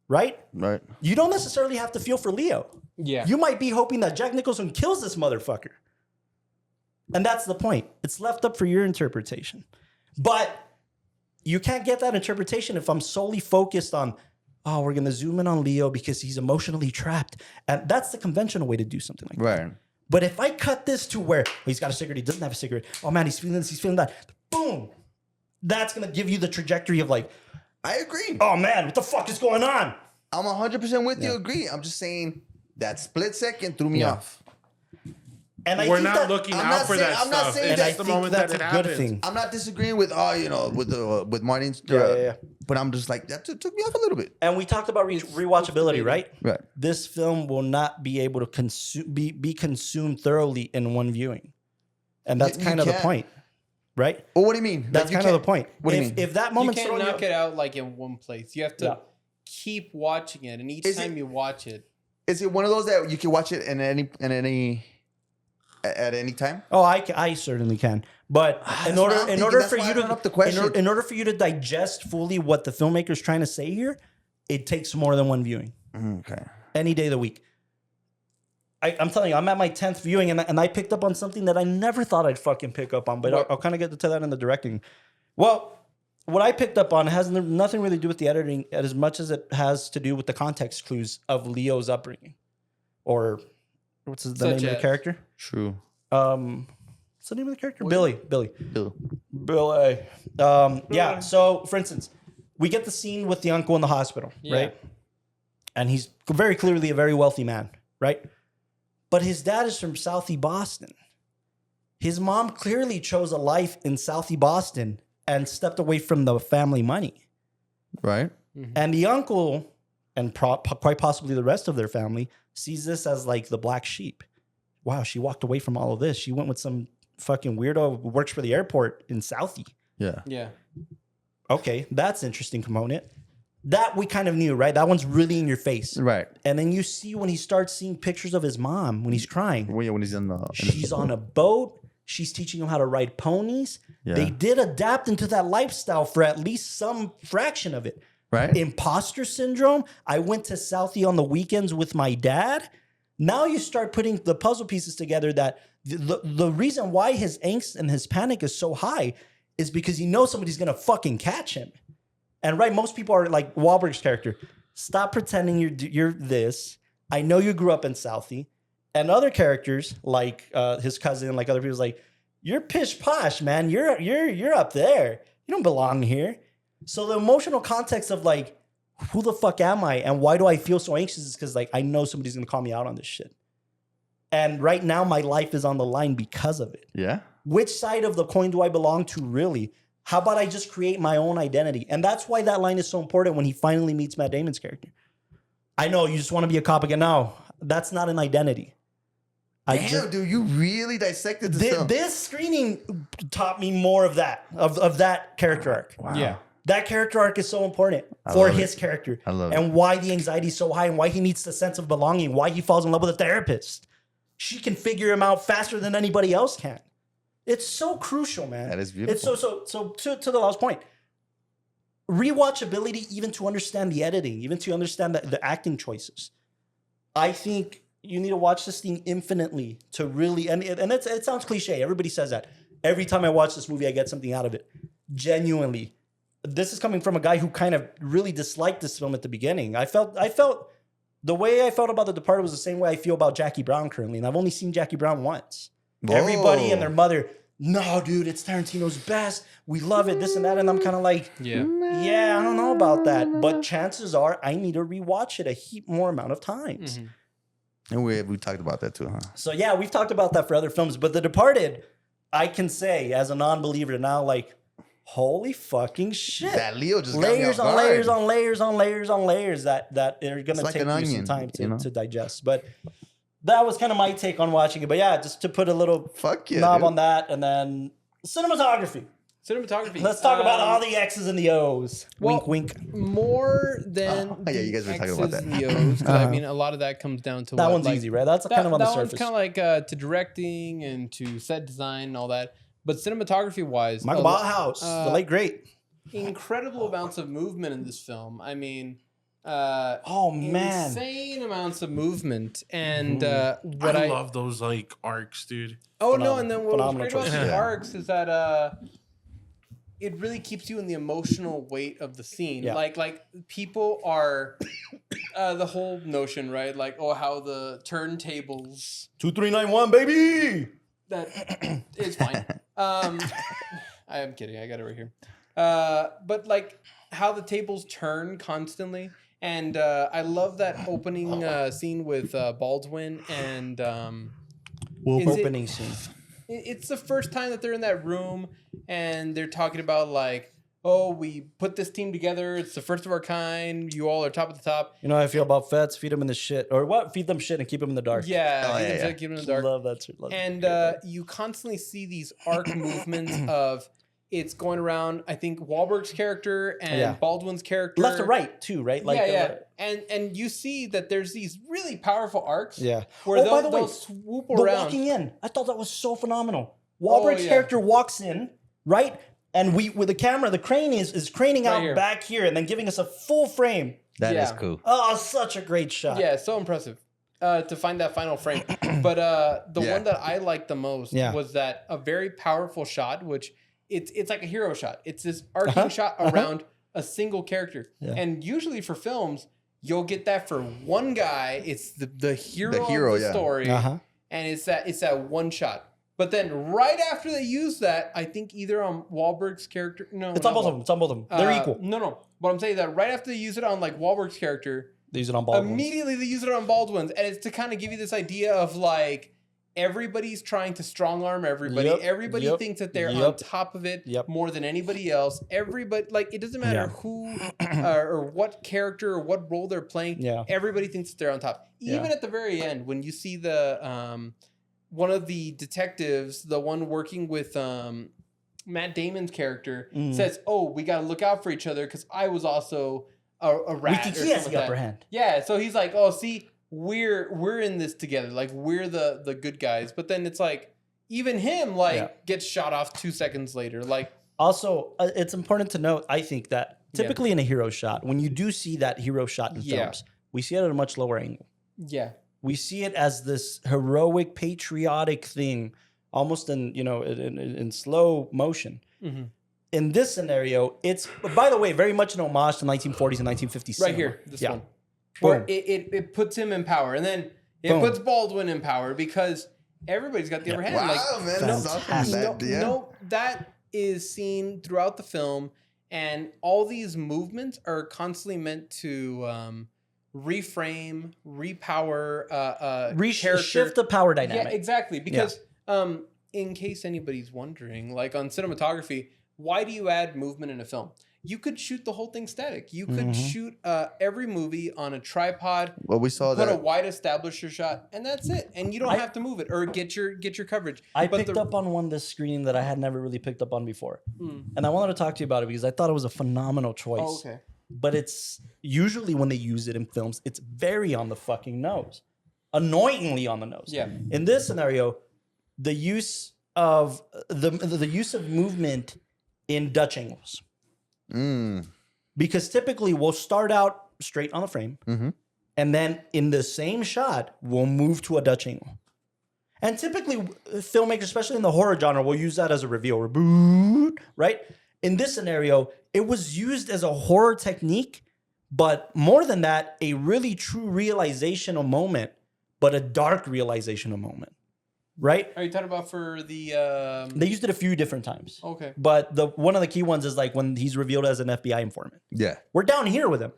right? Right. You don't necessarily have to feel for Leo. Yeah. You might be hoping that Jack Nicholson kills this motherfucker. And that's the point. It's left up for your interpretation. But you can't get that interpretation if I'm solely focused on, oh, we're going to zoom in on Leo because he's emotionally trapped. And that's the conventional way to do something like that. Right. But if I cut this to where he's got a cigarette, he doesn't have a cigarette. Oh man, he's feeling this, he's feeling that. Boom. That's going to give you the trajectory of like, I agree. oh man, what the fuck is going on? I'm 100% with you. Agree. I'm just saying that split second threw me off. And I We're think not that, looking I'm out not for saying- that I'm not stuff. saying It's that- just the I think moment that that's it a good happens. thing. I'm not disagreeing with with Martin's. Yeah. But I'm just like that took me off a little bit. And we talked about rewatchability, right? Right. This film will not be able to be consumed thoroughly in one viewing. And that's You kind of the can't. point, right? Well, what do you mean? That's Like, you kind of the can't- point. What do you mean? If that You moment's can't throwing you knock it out like in one place. You have to keep watching it, and each Is time it- you watch it, Is it one of those that you can watch it at any time? Oh, I certainly can. But in what I'm order thinking. That's for why you I brought up the question. in order for you to digest fully what the filmmaker's trying to say here, it takes more than one viewing. Okay. Any day of the week. I'm telling you, I'm at my 10th viewing and I picked up on something that I never thought I'd fucking pick up on, but I'll kind of get to that in the directing. Well, what I picked up on has nothing really to do with the editing as much as it has to do with the context clues of Leo's upbringing. Or what's the name of the character? True. What's the name of the character? Billy. Bill. Billy. Yeah. So, for instance, we get the scene with the uncle in the hospital, right? And he's very clearly a very wealthy man, right? But his dad is from Southie Boston. His mom clearly chose a life in Southie Boston and stepped away from the family money. Right. And the uncle, and quite possibly the rest of their family, sees this as like the black sheep. Wow, she walked away from all of this. She went with some fucking weirdo who works for the airport in Southie. Yeah. yeah, Okay, that's interesting component. That we kind of knew, right? That one's really in your face. Right. And then you see when he starts seeing pictures of his mom when he's crying. When he's in the She's on a boat. She's teaching him how to ride ponies. Yeah. They did adapt into that lifestyle for at least some fraction of it. right. Imposter syndrome. I went to Southie on the weekends with my dad. Now you start putting the puzzle pieces together that the reason why his angst and his panic is so high is because he knows somebody's going to fucking catch him. And right, most people are like Wahlberg's character. Stop pretending you're this. I know you grew up in Southie. And other characters like his cousin, like other people's like, you're pish posh, man. You're up there. You don't belong here. So the emotional context of like, who the fuck am I? And why do I feel so anxious is because like I know somebody's gonna call me out on this shit. And right now my life is on the line because of it. Yeah. Which side of the coin do I belong to really? How about I just create my own identity? And that's why that line is so important when he finally meets Matt Damon's character. I know you just want to be a cop again. No, that's not an identity. Damn, dude, you really dissected this film. This screening taught me more of that, of that character arc. Wow. yeah. That character arc is so important for love his character. I love and why the anxiety is so high and why he needs the sense of belonging, why he falls in love with a therapist. She can figure him out faster than anybody else can. It's so crucial, man. That is beautiful. It's so to the last point. Rewatchability, even to understand the editing, even to understand the acting choices. I think you need to watch this thing infinitely to really, and it sounds cliche. Everybody says that. Every time I watch this movie, I get something out of it. Genuinely. This is coming from a guy who kind of really disliked this film at the beginning. I felt the way I felt about The Departed was the same way I feel about Jackie Brown currently. And I've only seen Jackie Brown once. Whoa. Everybody and their mother, no, dude, it's Tarantino's best. We love it, this and that. And I'm kind of like, Yeah. yeah, I don't know about that. But chances are I need to rewatch it a heap more amount of times. And we talked about that too, huh? So yeah, we've talked about that for other films. But The Departed, I can say as a non-believer now, like, holy fucking shit. That Leo just got me layers off on guard. layers on layers on layers on layers that are gonna like take an you onion, some time you know? to digest. But that was kind of my take on watching it. But yeah, just to put a little Fuck yeah, knob dude. on that, and then cinematography. Cinematography. Let's talk about all the X's and the O's. well, wink, wink. More than yeah, you guys were talking about X's that. and the O's, 'cause I mean, a lot of that comes down to That what, one's like, easy, right? That's kind of on the that one's surface. kind of like to directing and to set design and all that. But cinematography wise, Michael Bauhaus, the late great. incredible amounts of movement in this film. I mean, Oh man, insane amounts of movement. And what I love those like arcs, dude. oh no, and then what was phenomenal great about choice. the arcs is that it really keeps you in the emotional weight of the scene. Yeah. Like people are the whole notion, right? Like, oh, how the turntables 2391, baby. that is fine. I am kidding. I got it right here. But like how the tables turn constantly, and I love that opening scene with Baldwin and Opening scene. It's the first time that they're in that room and they're talking about like, oh, we put this team together. It's the first of our kind. You all are top of the top. You know how I feel about vets? Feed them in the shit, or what? Feed them shit and keep them in the dark. Yeah, Oh, you yeah, can yeah. say keep them in the dark. Love that shit. Love And you constantly see these arc movements of it's going around. I think Wahlberg's character and Yeah. Baldwin's character, left to right too, right? Like, yeah. And you see that there's these really powerful arcs. yeah. Where by the way, they'll swoop the around. walking in, I thought that was so phenomenal. Wahlberg's yeah. character walks in, right? And we with the camera, the crane is craning Right out here. back here and then giving us a full frame. That is Yeah. cool. Oh, such a great shot. Yeah, so impressive to find that final frame. But the Yeah. one that I liked the most Yeah. was that a very powerful shot, which it's like a hero shot. It's this arcing shot around a single character. Yeah. And usually for films, you'll get that for one guy. It's the hero, hero, of the yeah. story, Uh-huh. and it's that one shot. But then right after they use that, I think either on Wahlberg's character, no, It's not on both of them. It's on both of them. They're equal. No. But I'm saying that right after they use it on like Wahlberg's character, They use it on Baldwin. immediately they use it on Baldwin's, and it's to kind of give you this idea of like everybody's trying to strong arm everybody. Yep, Everybody yep, thinks that they're on yep, top of it yep. more than anybody else. Everybody, like, it doesn't matter Yeah. who or what character or what role they're playing. Yeah. Everybody thinks that they're on top. Even Yeah. at the very end, when you see the one of the detectives, the one working with Matt Damon's character, says, "Oh, we got to look out for each other because I was also a rat." or He has something the like upper that. hand. Yeah, so he's like, "Oh, see, we're in this together. Like we're the good guys." But then it's like even him gets shot off 2 seconds later. Like Also, it's important to note, I think, that typically in a hero shot, when you do see that hero shot in Yeah. films, we see it at a much lower angle. yeah, We see it as this heroic, patriotic thing, almost in slow motion. Mm-hmm. In this scenario, it's, by the way, very much an homage to 1940s and 1950s right cinema. here, this one. Boom. Where it puts him in power, and then it Boom. puts Baldwin in power because everybody's got the upper hand. Wow, Like, man, that's awesome. Fantastic. that is seen throughout the film, and all these movements are constantly meant to reframe, repower, character. Shift the power dynamic. Yeah, exactly. Because in case anybody's wondering, like on cinematography, why do you add movement in a film? You could shoot the whole thing static. You could shoot every movie on a tripod. Well, we saw Put a that. wide establisher shot, and that's it. And you don't have to move it or get your coverage. I But picked up on one this screening that I had never really picked up on before. Mm. And I wanted to talk to you about it because I thought it was a phenomenal choice. Oh, okay. But it's usually when they use it in films, it's very on the fucking nose. Annoyingly on the nose. Yeah. In this scenario, the use of the use of movement in Dutch angles. Because typically we'll start out straight on the frame, and then in the same shot, we'll move to a Dutch angle. And typically, filmmakers, especially in the horror genre, will use that as a reveal. Reboot, right? In this scenario, it was used as a horror technique, but more than that, a really true realizational moment, but a dark realizational moment, right? Are you talking about for the? They used it a few different times. Okay. But one of the key ones is like when he's revealed as an FBI informant. Yeah. We're down here with him,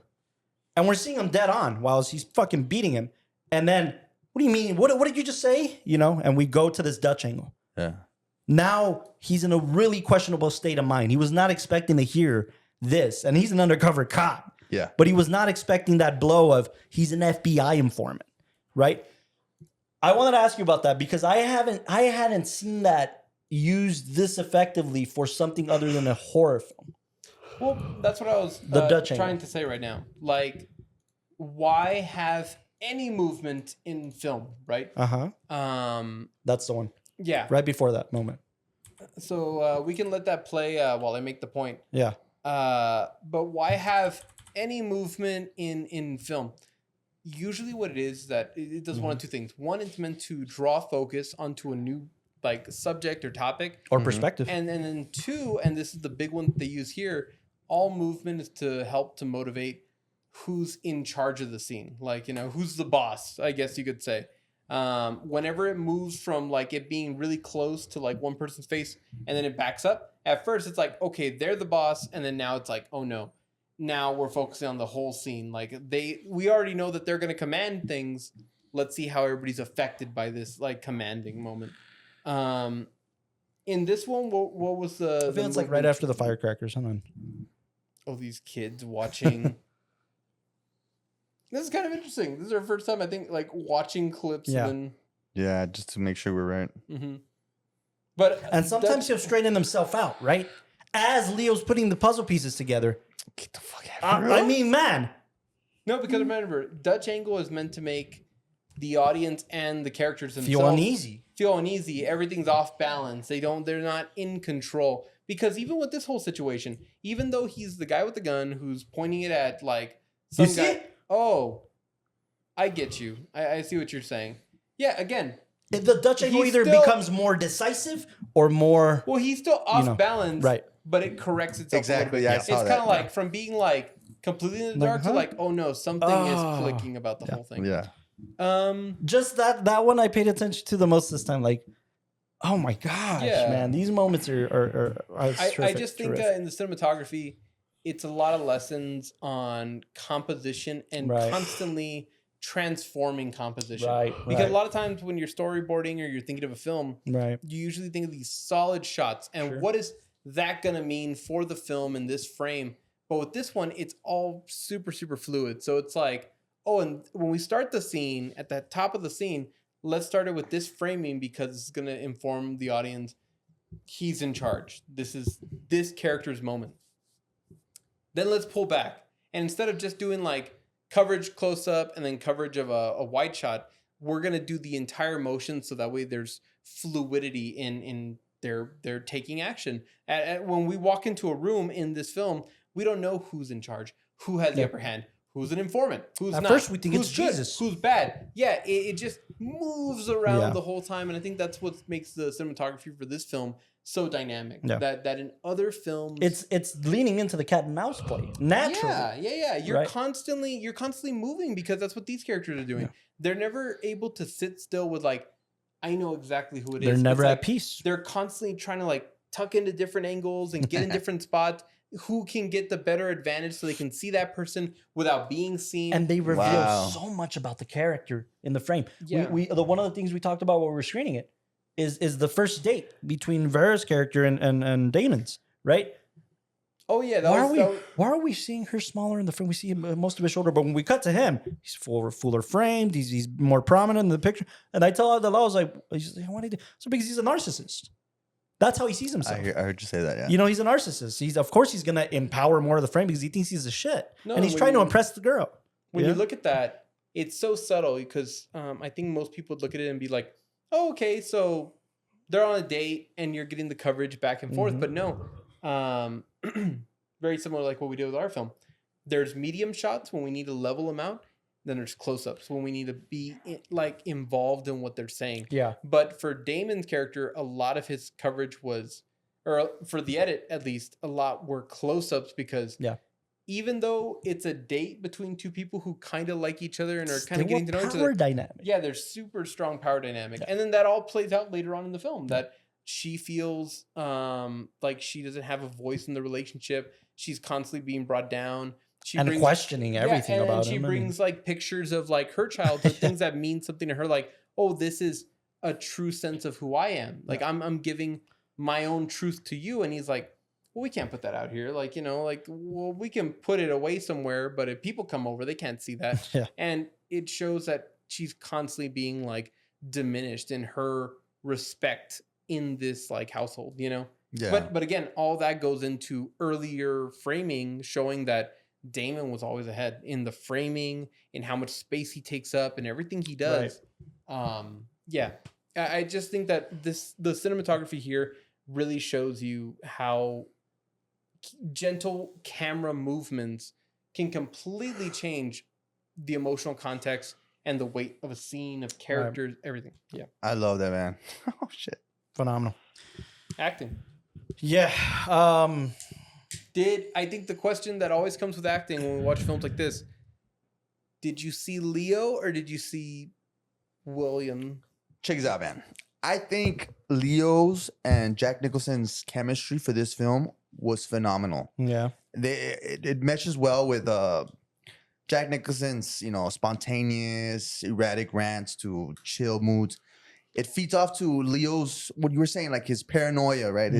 and we're seeing him dead on while he's fucking beating him. And then, what do you mean? What did you just say? You know, and we go to this Dutch angle. Yeah. Now he's in a really questionable state of mind. He was not expecting to hear this, and he's an undercover cop. Yeah. But he was not expecting that blow of he's an FBI informant, right? I wanted to ask you about that because I hadn't seen that used this effectively for something other than a horror film. Well, that's what I was trying to say right now. Like, why have any movement in film, right? That's the one. Yeah. Right before that moment. So we can let that play while I make the point. Yeah. But why have any movement in film? Usually what it is that it does one of two things. One, it's meant to draw focus onto a new like subject or topic. Or perspective. And then two, and this is the big one they use here, all movement is to help to motivate who's in charge of the scene. Like, you know, who's the boss, I guess you could say. Whenever it moves from like it being really close to like one person's face and then it backs up, at first it's like, okay, they're the boss. And then now it's like, oh no, now we're focusing on the whole scene. Like we already know that they're going to command things. Let's see how everybody's affected by this like commanding moment. In this one, what was the? I feel it's like right after the firecrackers. Hold on. Oh, these kids watching. This is kind of interesting. This is our first time, I think, like watching clips. Yeah. And Yeah, just to make sure we're right. mm-hmm. But And sometimes he'll straighten himself out, right? As Leo's putting the puzzle pieces together. Get the fuck out of here. I mean, man. no, because remember, Dutch angle is meant to make the audience and the characters themselves Feel uneasy. Everything's off balance. They're not in control. Because even with this whole situation, even though he's the guy with the gun who's pointing it at like some You see guy. it? Oh, I get you. I see what you're saying. Yeah, again. The Dutch angle He's either still- becomes more decisive or more. Well, he's still off balance, right. but it corrects itself. Exactly, A yeah, I little bit. saw It's that. kind of like from being like completely in the dark to like, oh no, something is clicking about the whole thing. Yeah. Just that one I paid attention to the most this time. Like, oh my gosh, Yeah. man. These moments are I terrific, just think terrific. in the cinematography, it's a lot of lessons on composition and Right. constantly transforming composition. Right, Because right. a lot of times when you're storyboarding or you're thinking of a film, Right. you usually think of these solid shots and what is that going to mean for the film in this frame? But with this one, it's all super, super fluid. So it's like, oh, and when we start the scene, at the top of the scene, let's start it with this framing because it's going to inform the audience he's in charge. This is this character's moment. Then let's pull back. And instead of just doing like coverage close up and then coverage of a wide shot, we're going to do the entire motion so that way there's fluidity in their taking action. When we walk into a room in this film, we don't know who's in charge, who has the upper hand, who's an informant, who's At not. first we think who's it's good, Jesus. who's bad. Yeah, it just moves around Yeah. the whole time. And I think that's what makes the cinematography for this film so dynamic. Yeah. That in other films... It's leaning into the cat and mouse play naturally. Yeah. You're Right. constantly moving because that's what these characters are doing. They're never able to sit still with like, I know exactly who it is. They're never It's at like peace. They're constantly trying to like tuck into different angles and get in different spots. Who can get the better advantage so they can see that person without being seen? And they reveal Wow. so much about the character in the frame. Yeah. One of the things we talked about while we were screening it is the first date between Vera's character and Damon's, right? oh yeah, Why are we seeing her smaller in the frame? We see most of his shoulder, but when we cut to him, he's fuller framed. He's more prominent in the picture. And I tell Adela, I was like, why did he do? So because he's a narcissist. That's how he sees himself. I heard you say that, yeah. You know, he's a narcissist. Of course he's gonna empower more of the frame because he thinks he's a shit, No, and he's when trying to you- impress the girl. when Yeah. you look at that, it's so subtle because I think most people would look at it and be like, oh, okay, so they're on a date and you're getting the coverage back and forth. Mhm. But no, very similar like what we did with our film. There's medium shots when we need a level amount. Then there's close-ups when we need to be like involved in what they're saying. Yeah. But for Damon's character, a lot of his coverage was, or for the edit at least, a lot were close-ups because even though it's a date between two people who kind of like each other and are kind of getting to know each power other, dynamic. yeah, there's super strong power dynamic. And then that all plays out later on in the film that she feels like she doesn't have a voice in the relationship. She's constantly being brought down. She And brings, questioning everything and about she him. brings like pictures of like her childhood, things that mean something to her. Like, oh, this is a true sense of who I am. Like I'm giving my own truth to you. And he's like, well, we can't put that out here. Like, well, we can put it away somewhere, but if people come over, they can't see that. Yeah. And it shows that she's constantly being like diminished in her respect in this like household, Yeah. But again, all that goes into earlier framing, showing that Damon was always ahead in the framing, in how much space he takes up, and everything he does. Yeah, I just think that the cinematography here really shows you how gentle camera movements can completely change the emotional context and the weight of a scene, of characters, everything. Yeah, I love that, man. Oh shit, Phenomenal. acting. Yeah. I think the question that always comes with acting when we watch films like this, did you see Leo or did you see William? check this out, man. I think Leo's and Jack Nicholson's chemistry for this film was phenomenal. Yeah. It meshes well with Jack Nicholson's, spontaneous, erratic rants to chill moods. It feeds off to Leo's, what you were saying, like his paranoia, right?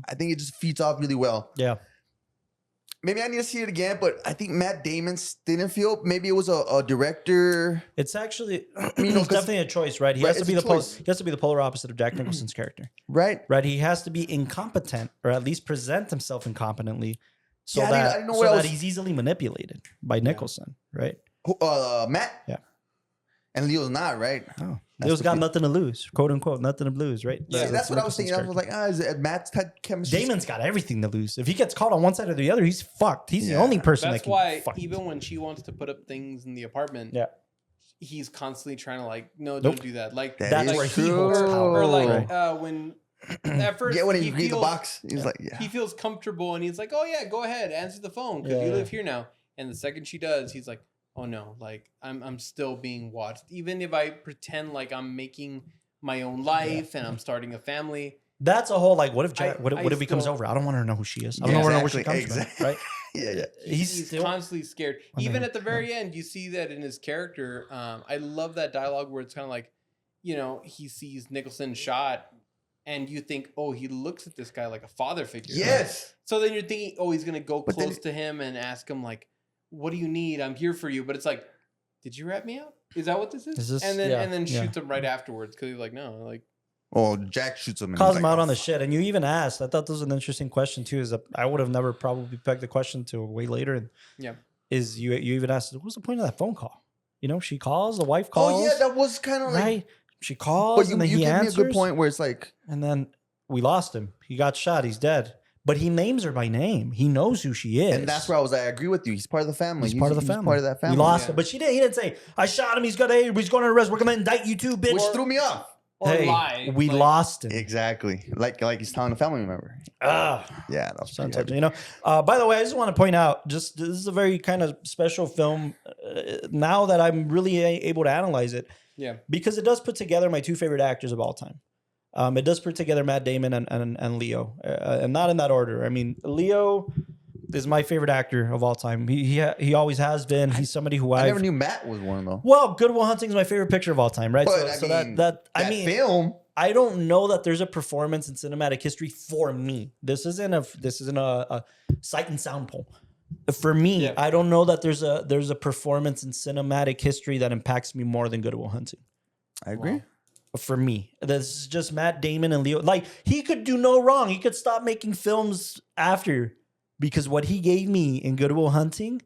I think it just feeds off really well. Yeah. Maybe I need to see it again, but I think Matt Damon's didn't feel. Maybe it was a director. It's actually You know, it's definitely a choice, right? He Right, has to it's be a the choice. he has to be the polar opposite of Jack Nicholson's character, Right? right? He has to be incompetent, or at least present himself incompetently, so Yeah, I that didn't know what else- he's easily manipulated by Nicholson, right? Matt. Yeah. And Leo's not, right? Oh, That's Leo's the got thing. nothing to lose, quote unquote, nothing to lose, right? Yeah, That's what I was Nicholson's thinking. I was character. like, is it Matt's type chemistry? Damon's got everything to lose. If he gets caught on one side or the other, he's fucked. He's the Yeah. only person That's that can why fuck. even when she wants to put up things in the apartment, Yeah. he's constantly trying to like, no, Nope. don't do that. Like That That's is where he true. holds power. or like Right. when at first Yeah, when he reads the feels- box, he's like, yeah. he feels comfortable and he's like, oh yeah, go ahead, answer the phone because Yeah, you yeah. live here now. And the second she does, he's like, oh no, like I'm still being watched. Even if I pretend like I'm making my own life and I'm starting a family. That's a whole like, what if Jack, I what if he comes still- over? I don't want her to know who she is. I don't Yeah, want her to know where she exactly, comes exactly. from, right? Yeah. He's still constantly scared. I Even mean, at the very end, you see that in his character. I love that dialogue where it's kind of like, he sees Nicholson shot, and you think, oh, he looks at this guy like a father figure. Yes. So then you're thinking, oh, he's gonna go But then- close to him and ask him like, what do you need? I'm here for you. But it's like, did you rat me out? Is that what this is? Is this- and then yeah, and then yeah. shoots him right afterwards because he's like, no, like. Oh, Jack shoots him. And calls he's him like, out oh, on the fuck. shit. And you even asked, I thought this was an interesting question too, is that I would have never probably pegged the question to way later. And Yeah. is you even asked, what was the point of that phone call? She calls, the wife calls. Oh yeah, that was kind of like. right. She calls But and then you he gave answers. me a good point where it's like, And then we lost him. He got shot. He's dead. But he names her by name. He knows who she is. and that's where I was like, I agree with you. He's part of the family. He's part of the family. Part of that family. We lost Yeah. him. But he didn't say, I shot him. He's going to arrest. We're going to indict you too, bitch. Which threw me off. Or Hey, lie. we Like, lost him. Exactly. Like he's telling a family member. Ah. Yeah, that was So pretty untouchable, heavy. By the way, I just want to point out, this is a very kind of special film. Now that I'm really able to analyze it, Yeah. because it does put together my two favorite actors of all time. It does put together Matt Damon and Leo, and not in that order. I mean, Leo is my favorite actor of all time. He always has been. He's somebody who I I've never knew Matt was one though. Well, Good Will Hunting is my favorite picture of all time, right? But So I mean, that film. I don't know that there's a performance in cinematic history for me. This isn't a sight and sound poll. For me, Yeah. I don't know that there's a performance in cinematic history that impacts me more than Good Will Hunting. I agree. Wow. For me, this is just Matt Damon and Leo. Like, he could do no wrong. He could stop making films after, because what he gave me in Good Will Hunting,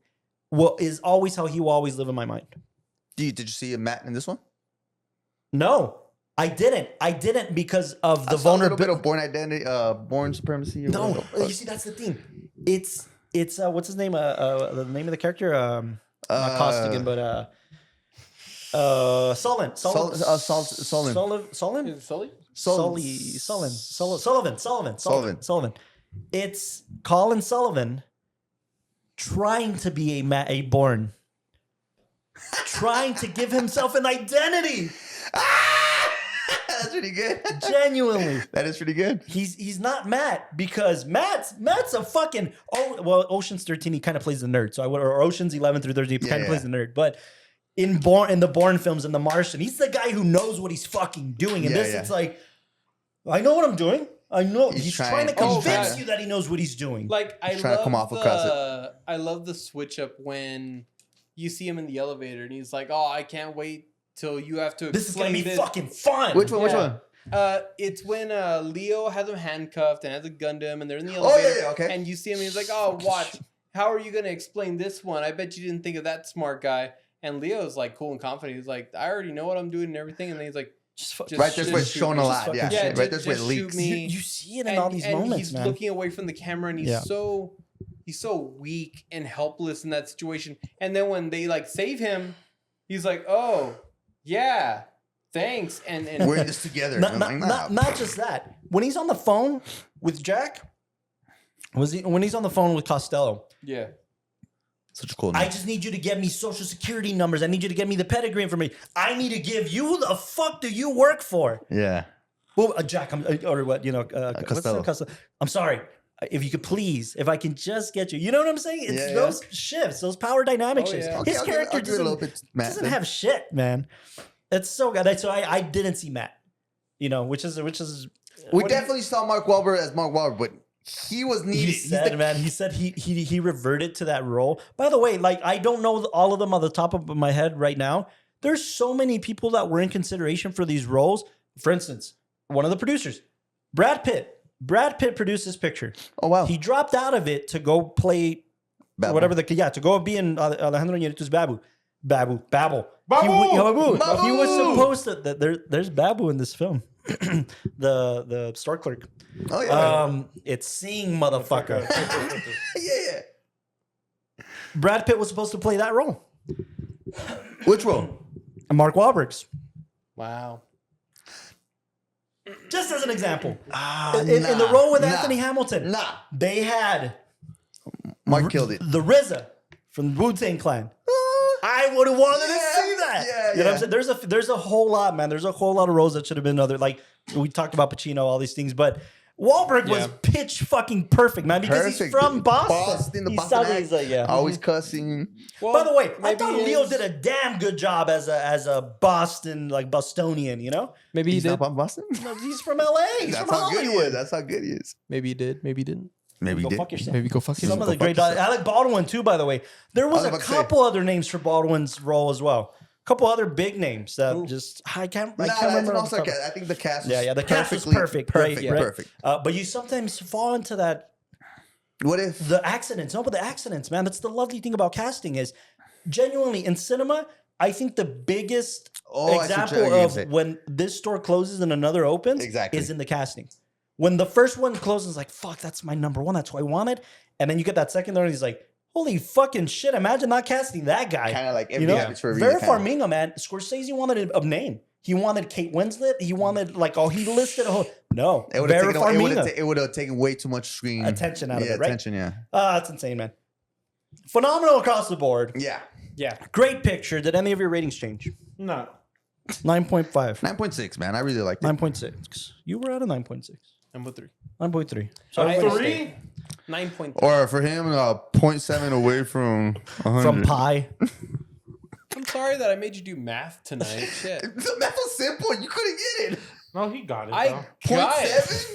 is always how he will always live in my mind. Did you see Matt in this one? No, I didn't. I didn't because of the I saw a little vulnerability. bit of Born Identity, Born Supremacy. Or No, whatever the fuck. you see, that's the thing. It's what's his name? The name of the character? Not Costigan, but Sullivan. Sullivan. Is it Sully? Sullivan. It's Colin Sullivan trying to be a Bourne, trying to give himself an identity. That's pretty good. Genuinely. That is pretty good. He's not Matt, because Matt's a fucking Ocean's 13 he kind of plays the nerd, so or Ocean's 11 through 13 he kind of plays the nerd, but in the Bourne films and The Martian, he's the guy who knows what he's fucking doing. And Yeah, this, yeah. it's like, I know what I'm doing. I know. He's He's trying- trying to he's convince trying to- you that he knows what he's doing. Like I Trying to come off love I love the switch up when you see him in the elevator and he's like, "Oh, I can't wait till you have to This is gonna explain be this." fucking fun. Which one? Which Yeah. one? It's when Leo has him handcuffed and has a gun to him, and they're in the Oh, elevator. yeah, okay. And you see him, and he's like, "Oh, watch. How are you gonna explain this one? I bet you didn't think of that, smart guy." And Leo's like cool and confident. He's like, "I already know what I'm doing and everything." And then he's like, Just Right this way, it's shoot shown me. a Just lot. Yeah, fucking shoot. right this way, it Just leaks. shoot me. you see it in all these moments, he's man. looking away from the camera, and he's Yeah. so weak and helpless in that situation. And then when they like save him, he's like, "Oh, yeah, thanks." And We're in this together. Not, I'm not, like, not, nah. not just that. When he's on the phone with Jack, when he's on the phone with Costello, yeah. Such a cool I name. just need you to get me social security numbers. I need you to get me the pedigree information. I need to give you who the fuck do you work for? Yeah. Well, Jack, or what, what's Costello. that, Costello? I'm sorry. If you could please, if I can just get you. You know what I'm saying? It's Yeah, yeah. those shifts, those power dynamic Oh, shifts. yeah. Okay, His I'll give it- character I'll give it a little bit, Matt, doesn't then. have shit, man. It's so good. So I didn't see Matt, which is We definitely saw Mark Wahlberg as Mark Wahlberg, but he was needed. He He's said, the- man, he said he reverted to that role. By the way, like I don't know all of them on the top of my head right now. There's so many people that were in consideration for these roles. For instance, one of the producers, Brad Pitt. Brad Pitt produced this picture. Oh wow. He dropped out of it to go play Babu. to go be in Alejandro Iñárritu's Babel. Babu! He was supposed to. There's Babu in this film. the store clerk. Oh yeah. It's seeing motherfucker. yeah. Brad Pitt was supposed to play that role. Which role? And Mark Wahlberg's. Wow. Just as an example. In In the role with Anthony Hamilton, Nah. they had Mark killed it. the RZA from the Wu-Tang Clan. I would have wanted to see that. Yeah, You know what I'm saying? There's a whole lot, man. There's a whole lot of roles that should have been other. Like we talked about Pacino, all these things, but Wahlberg was Yeah. pitch fucking perfect, man, because he's Perfect. from Boston. The He's Boston Southern- he's like, yeah. Always cussing. Well, By the way, I maybe thought he Leo is- did a damn good job as a Boston, like Bostonian, you know? Maybe he He's did. not from Boston? No, he's from LA. He's That's from how good he Hollywood. is. That's how good he is. Maybe he did. Maybe he didn't. Maybe he Go did. fuck yourself. Maybe go fuck Some of Go the fuck great yourself. Alec Baldwin too, by the way. There was I was a about to say. couple other names for Baldwin's role as well. A couple other big names that just I can't Nah, that's remember. an off the all-star top. cast. I think the cast. Yeah, the cast was perfectly- perfect, perfect, right, right. perfect. But you sometimes fall into that What if? the accidents. No, but the accidents, man. That's the lovely thing about casting is genuinely in cinema. I think the biggest Oh, I see what example you're gonna of say. when this store closes and another opens Exactly. is in the casting. When the first one closes, like, fuck, that's my number one. That's what I wanted. And then you get that second one, and he's like, holy fucking shit, imagine not casting that guy. Kind of like You everything know, happens for a reason. Vera kinda. Farmiga, man. Scorsese wanted a name. He wanted Kate Winslet. He wanted, like, oh, he listed a whole. No, It would have Vera taken, Farmiga. it would have taken way too much screen Attention out of it, right? Attention, yeah. That's insane, man. Phenomenal across the board. Yeah. Yeah. Great picture. Did any of your ratings change? No. 9.5. 9.6, man. I really liked it. 9.6. You were at a 9.6. Number 3. 9.3. Three? 9.3. Or for him, 0.7 away from 100. From Pi. I'm sorry that I made you do math tonight. Shit. The math was simple. You couldn't get it. No, he got it. I though. got it. 0.7?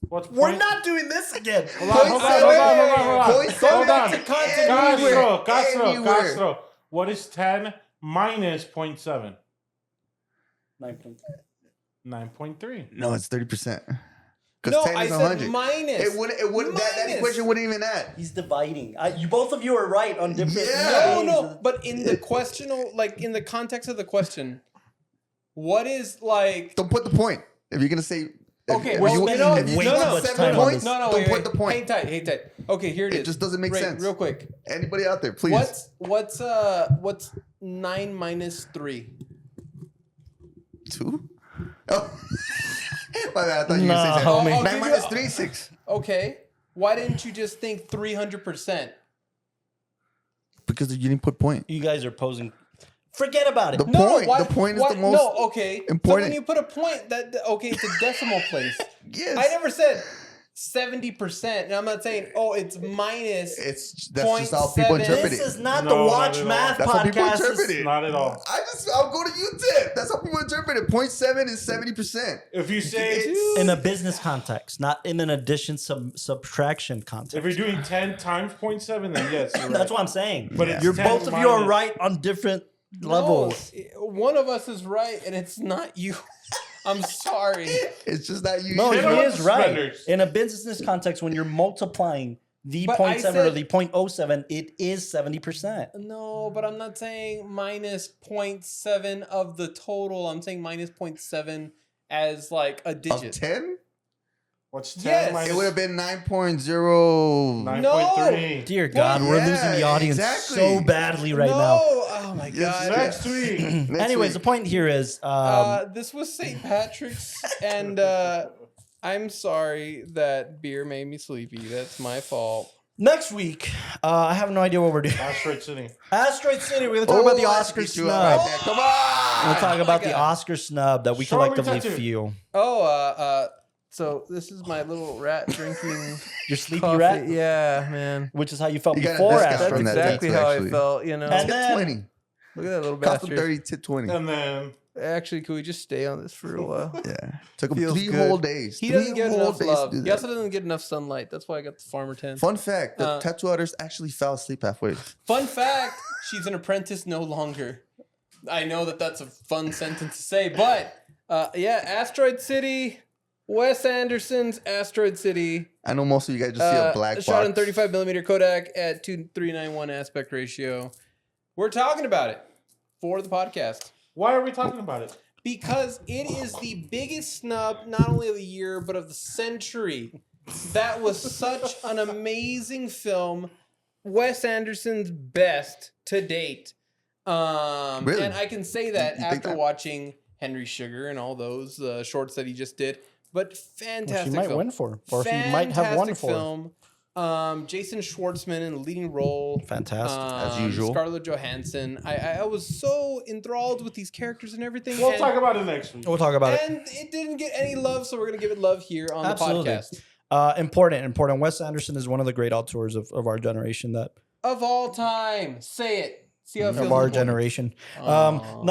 What's We're point- not doing this again. Hold on. Point Hold on. seven. Castro. Anywhere. Castro. What is 10 minus 0.7? 9.3. 9.3. No, it's 30%. Because No, 10 I is said 100. minus. It wouldn't, that Minus. equation wouldn't even add. He's dividing. You both of you are right on different. Yeah. No, but in the question, like in the context of the question, what is like? Don't put the point. If you're going to say. Okay, if well, you, you know, if you way want too much 7 time on points, this. No, don't wait, put wait. the point. Hang tight. Okay, here it is. It just doesn't make Right, sense. Real quick. Anybody out there, please. What's 9 minus 3? 2? Oh. My bad. I thought you were Nah, going to homie. say I'll 9 give minus you- 3, 6. Okay. Why didn't you just think 300%? Because you didn't put point. You guys are posing. Forget about it. The point. The point is the most No, okay. So important. when you put a point, okay, it's a decimal place. Yes. I never said 70%. And I'm not saying, oh, it's minus. That's just how people 0.7. interpret This it. is not No, the Watch not at all. Math That's how people podcast. interpret it. Not at all. I'll go to UTIP. That's how people interpret it. 0.7 is 70%. If you say In a business context, not in an addition subtraction context. if you're doing 10 times 0.7, then yes, you're right. That's what I'm saying. But it's You're 10 both of you are minus- right on different levels. No, one of us is right, and it's not you. I'm sorry. It's just that you. No, he They don't is have right. suspenders. In a business context, when you're multiplying the But 0.7 I or said- the 0.07, it is 70%. No, but I'm not saying minus 0.7 of the total. I'm saying minus 0.7 as like a Of digit. 10? What's 10 Yes. minus It would have been 9.0. 9.3? Dear God, we're yeah, losing the audience exactly. so badly right no! now. Oh my Yes, god. Next week. Next Anyways, week. the point here is This was St. Patrick's, and I'm sorry that beer made me sleepy. That's my fault. next week, I have no idea what we're doing. Asteroid City. Asteroid City, we're going to talk about the I Oscar beat you up right snub. there. Come We're on. going to talk about my the God. Oscar snub that we Show me collectively tattoo. feel. Oh, so this is my little rat drinking Your sleepy coffee. rat, Yeah, man. which is how you felt You got a before discount Asteroid from That's that City. exactly tattoo, how actually. I felt, you know. And Tip then- 20. Look at that little Cost them bastard. 30, tip 20. And then Actually, could we just stay on this for a while? Yeah. Took him Feels 3 good. whole days. He 3 doesn't get whole enough days love. to do He that. also doesn't get enough sunlight. That's why I got the farmer 10. Fun fact, the Uh, tattoo artist actually fell asleep halfway. Fun fact, she's an apprentice no longer. I know that that's a fun sentence to say, but yeah, Asteroid City, Wes Anderson's Asteroid City. I know most of you guys just see a black box. Shot in 35mm Kodak at 2:391 aspect ratio. We're talking about it for the podcast why are we talking about it? because it is the biggest snub, not only of the year, but of the century. That was such an amazing film. Wes Anderson's best to date. Really? And I can say that You think after that? watching Henry Sugar and all those shorts that he just did. But Which fantastic he might film. win for, or he might have won Fantastic for. film. Jason Schwartzman in the leading role. Fantastic. As usual. Scarlett Johansson. I was so enthralled with these characters and everything. We'll and, talk about it next week. We'll talk about it. and it didn't get any love, so we're gonna give it love here on Absolutely. the podcast. Important. Wes Anderson is one of the great auteurs of our generation. That Of all time, say it. See how it feels. of our in the morning. generation. Aw.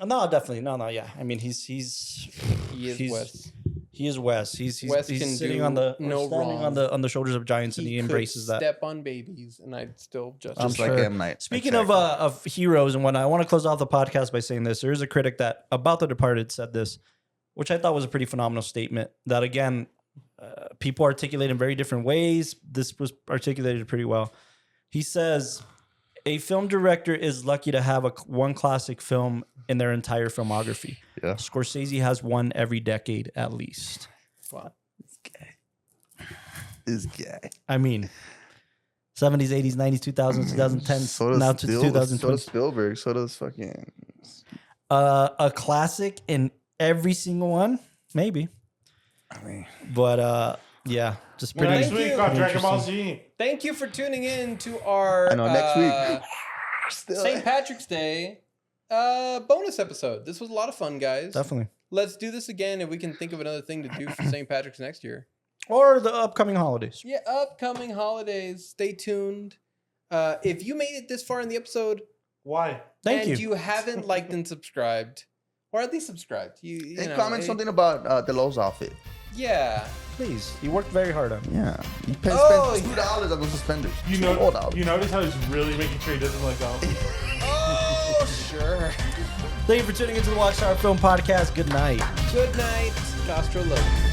No, definitely, no, yeah. I mean, he's He is he's- Wes. He is Wes. He's Wes can sitting do on the no standing wrong. on the shoulders of giants, and he could embraces that. Step on babies, and I'd still just. I'm Just sure. like M. Night. Speaking Exactly. of heroes and whatnot, I want to close off the podcast by saying this. There is a critic that about The Departed said this, which I thought was a pretty phenomenal statement. That again, people articulate in very different ways. This was articulated pretty well. He says, "A film director is lucky to have one classic film in their entire filmography. Yeah. Scorsese has one every decade at least." Wow. This guy. I mean, 70s, 80s, 90s, 2000s, 2010s, So now does to so does 2020. Spielberg. So does fucking. A classic in every single one, maybe. I mean, But yeah, just Well, pretty. Next Thank week you. on Dragon Ball Z. Thank you for tuning in to our I know, next week. Still, St. Patrick's Day bonus episode. This was a lot of fun, guys. Definitely. Let's do this again if we can think of another thing to do for St. Patrick's next year. Or the upcoming holidays. Yeah, upcoming holidays. Stay tuned. If you made it this far in the episode Why? Thank and you. you haven't liked and subscribed, or at least subscribed, you Hey, know, comment something about the Lowe's outfit. Yeah. Please. You worked very hard on it. Yeah. You spent Oh, $2 on those suspenders. You $2. you notice how he's really making sure he doesn't let go. Oh, sure. Thank you for tuning into the WatchTower Film Podcast. Good night. Good night, Castro Love.